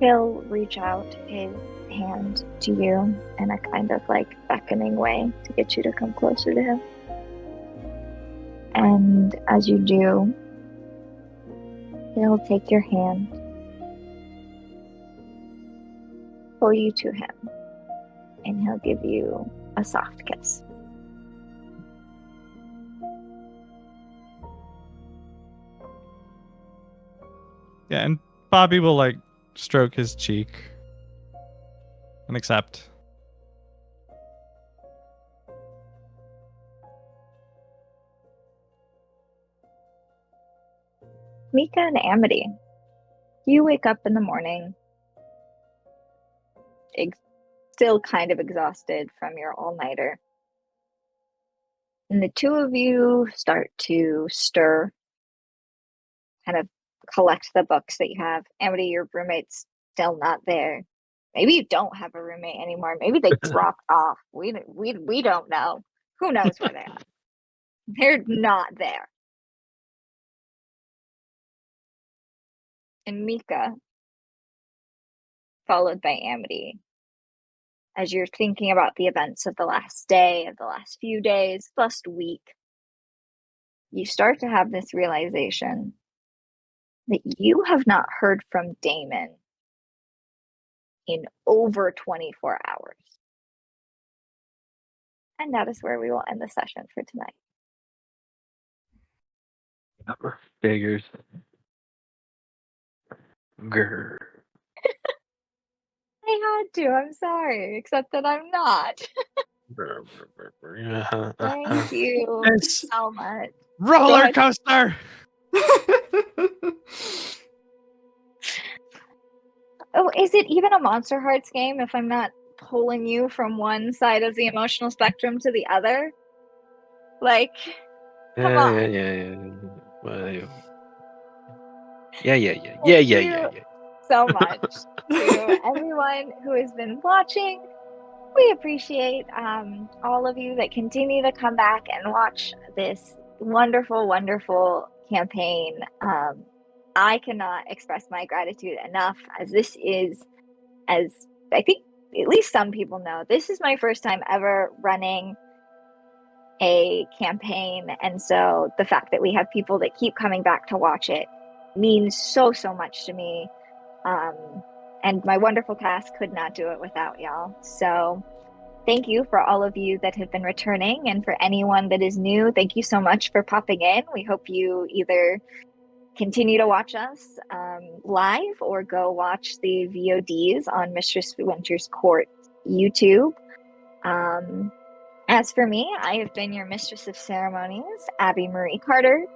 He'll reach out his hand to you in a kind of like beckoning way to get you to come closer to him. And as you do, he'll take your hand, pull you to him, and he'll give you a soft kiss. Yeah, and Bobby will like stroke his cheek and accept. Mika and Amity, you wake up in the morning, still kind of exhausted from your all-nighter. And the two of you start to stir, kind of collect the books that you have. Amity, your roommate's still not there. Maybe you don't have a roommate anymore. Maybe they dropped off. We don't know. Who knows where they are? They're not there. And Mika, followed by Amity, as you're thinking about the events of the last day, of the last few days, last week, you start to have this realization that you have not heard from Damon in over 24 hours. And that is where we will end the session for tonight. Figures. Grr. I had to, I'm sorry, except that I'm not. Thank you Yes. so much. Roller coaster! Oh, is it even a Monster Hearts game if I'm not pulling you from one side of the emotional spectrum to the other? Like, come on. Yeah. So much to everyone who has been watching. We appreciate all of you that continue to come back and watch this wonderful, wonderful campaign. I cannot express my gratitude enough, as this is As I think at least some people know, this is my first time ever running a campaign, and so the fact that we have people that keep coming back to watch it means so much to me. And my wonderful cast could not do it without y'all. So thank you for all of you that have been returning, and for anyone that is new, thank you so much for popping in. We hope you either continue to watch us live or go watch the VODs on Mistress Winter's Court YouTube. As for me, I have been your Mistress of Ceremonies, Abby Marie Carter.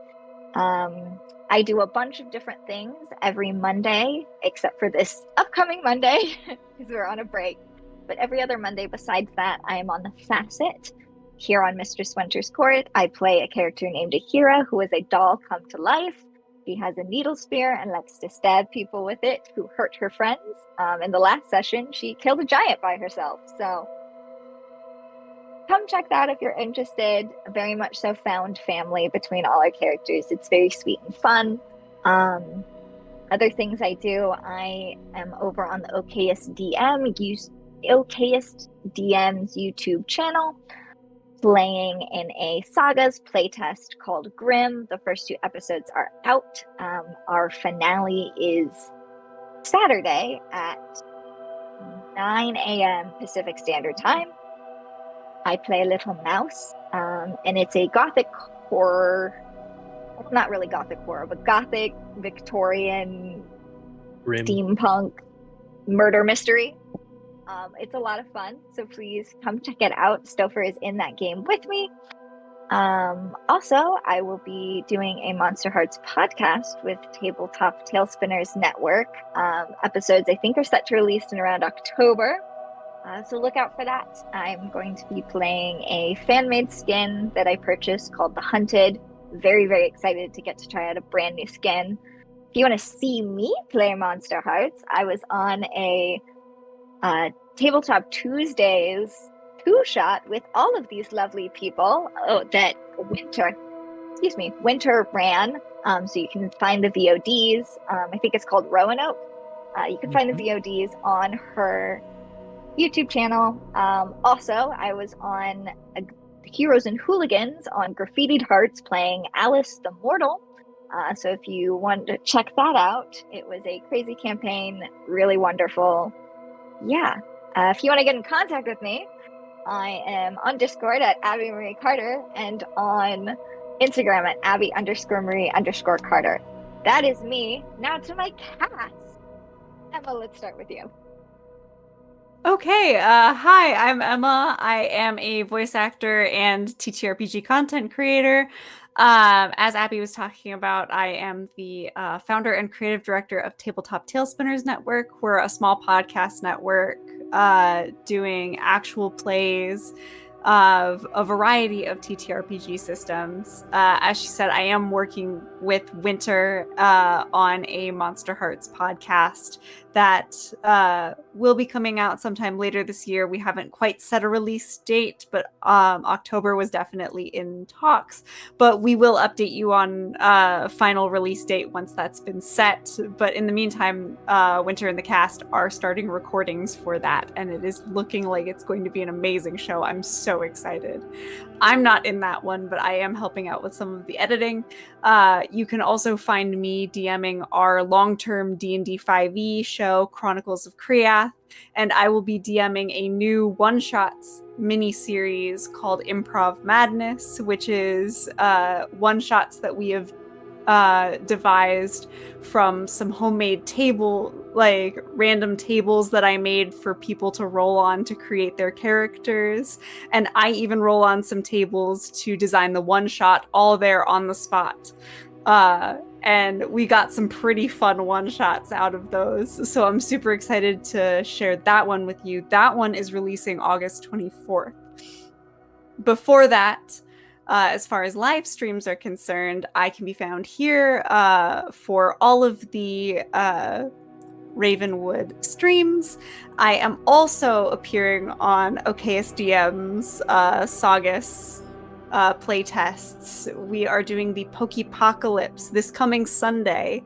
I do a bunch of different things every Monday, except for this upcoming Monday, because we're on a break. But every other Monday besides that, I am on the Facet here on Mistress Winter's Court. I play a character named Ahira, who is a doll come to life. She has a needle spear and likes to stab people with it who hurt her friends. In the last session, she killed a giant by herself. So come check that out if you're interested. Very much so found family between all our characters. It's very sweet and fun. Other things I do, I am over on the Okayest DM's YouTube channel, playing in a Sagas playtest called Grimm. The first 2 episodes are out. Our finale is Saturday at 9 a.m. Pacific Standard Time. I play a little mouse, and it's a gothic horror, well, not really gothic horror, but gothic Victorian steampunk murder mystery. It's a lot of fun, so please come check it out. Stouffer is in that game with me. Also, I will be doing a Monster Hearts podcast with Tabletop Tailspinners Network. Episodes, I think, are set to release in around October. So look out for that. I'm going to be playing a fan-made skin that I purchased called The Hunted. Very, very excited to get to try out a brand new skin. If you want to see me play Monster Hearts, I was on a Tabletop Tuesdays 2-shot with all of these lovely people that Winter ran. So you can find the VODs. I think it's called Roanoke. You can find the VODs on her YouTube channel. Also, I was on Heroes and Hooligans on Graffitied Hearts playing Alice the Mortal. So if you want to check that out, it was a crazy campaign, really wonderful. Yeah. If you want to get in contact with me, I am on Discord at Abby Marie Carter and on Instagram at Abby_Marie_Carter. That is me. Now to my cast. Emma, let's start with you. Okay, hi, I'm Emma. I am a voice actor and TTRPG content creator. As Abby was talking about, I am the founder and creative director of Tabletop Tailspinners Network. We're a small podcast network doing actual plays of a variety of TTRPG systems. As she said, I am working with Winter on a Monster Hearts podcast that will be coming out sometime later this year. We haven't quite set a release date, but October was definitely in talks. But we will update you on final release date once that's been set. But in the meantime, Winter and the cast are starting recordings for that, and it is looking like it's going to be an amazing show. I'm so excited. I'm not in that one, but I am helping out with some of the editing. You can also find me DMing our long-term D&D 5e show, Chronicles of Kriath, and I will be DMing a new one-shots mini-series called Improv Madness, which is one-shots that we have devised from some homemade random tables that I made for people to roll on to create their characters. And I even roll on some tables to design the one shot all there on the spot. And we got some pretty fun one shots out of those. So I'm super excited to share that one with you. That one is releasing August 24th. Before that, as far as live streams are concerned, I can be found here for all of the Ravenwood streams. I am also appearing on OKSDM's Sagas playtests. We are doing the Pokepocalypse this coming Sunday,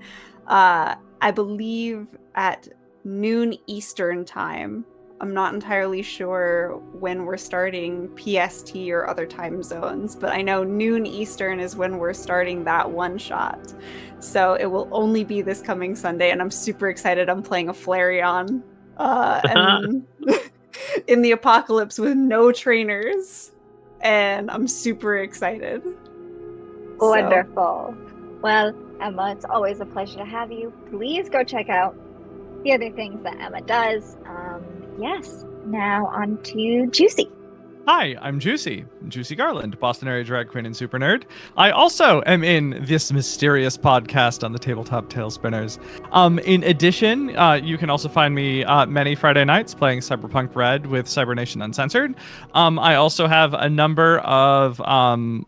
I believe at noon Eastern time. I'm not entirely sure when we're starting PST or other time zones, but I know noon Eastern is when we're starting that one shot. So it will only be this coming Sunday, and I'm super excited. I'm playing a Flareon and in the apocalypse with no trainers, and I'm super excited. Wonderful. Well, Emma, it's always a pleasure to have you. Please go check out the other things that Emma does. Yes, now on to Juicy. Hi, I'm Juicy Garland, Boston area drag queen and super nerd. I also am in this mysterious podcast on the Tabletop Tailspinners. In addition, you can also find me many Friday nights playing Cyberpunk Red with Cybernation Uncensored. I also have a number of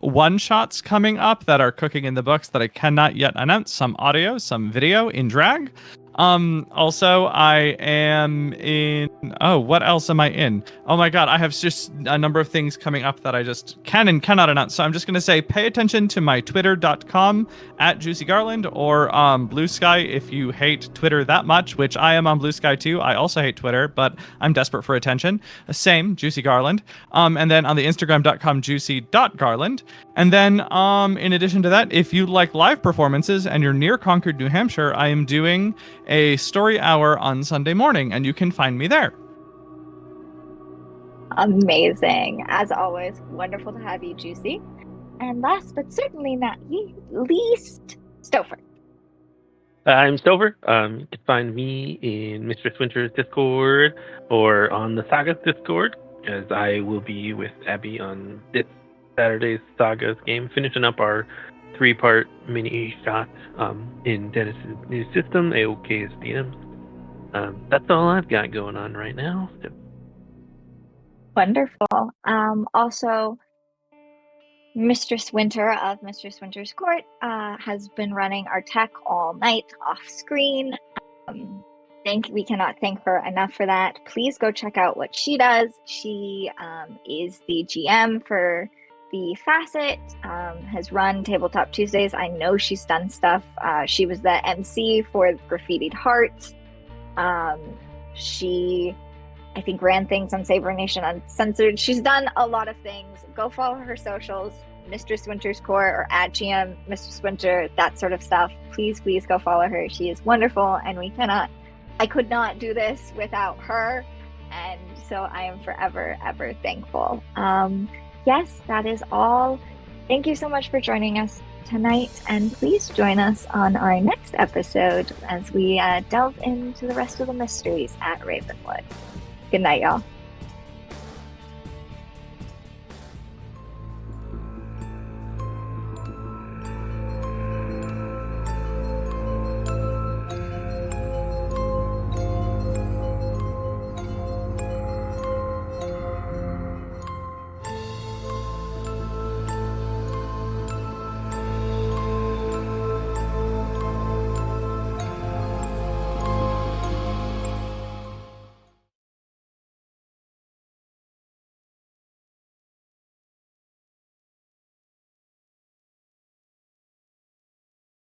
one-shots coming up that are cooking in the books that I cannot yet announce. Some audio, some video in drag. Also, I am in... Oh, what else am I in? Oh my god, I have just a number of things coming up that I just can and cannot announce. So I'm just going to say pay attention to my twitter.com @JuicyGarland or Blue Sky if you hate Twitter that much, which I am on Blue Sky too. I also hate Twitter, but I'm desperate for attention. Same, Juicy Garland. And then on the Instagram.com, juicy.garland. And then in addition to that, if you like live performances and you're near Concord, New Hampshire, I am doing a story hour on Sunday morning, and you can find me there. Amazing. As always, wonderful to have you, Juicy. And last but certainly not least, Stouffer. I'm Stover. You can find me in Mistress Winter's Discord or on the Saga's Discord, as I will be with Abby on this Saturday's Saga's game, finishing up our 3-part mini shot in Dennis's new system, AOK's DMs. That's all I've got going on right now. So. Wonderful. Also, Mistress Winter of Mistress Winter's Court has been running our tech all night off screen. We cannot thank her enough for that. Please go check out what she does. She is the GM for the Facet, has run Tabletop Tuesdays. I know she's done stuff. She was the MC for Graffitied Hearts. She, I think, ran things on Saber Nation Uncensored. She's done a lot of things. Go follow her socials, Mistress Winter's Court or @GM Mistress Winter, that sort of stuff. Please go follow her. She is wonderful, and I could not do this without her, and so I am forever, ever thankful. Yes, that is all. Thank you so much for joining us tonight, and please join us on our next episode as we delve into the rest of the mysteries at Ravenwood. Good night, y'all.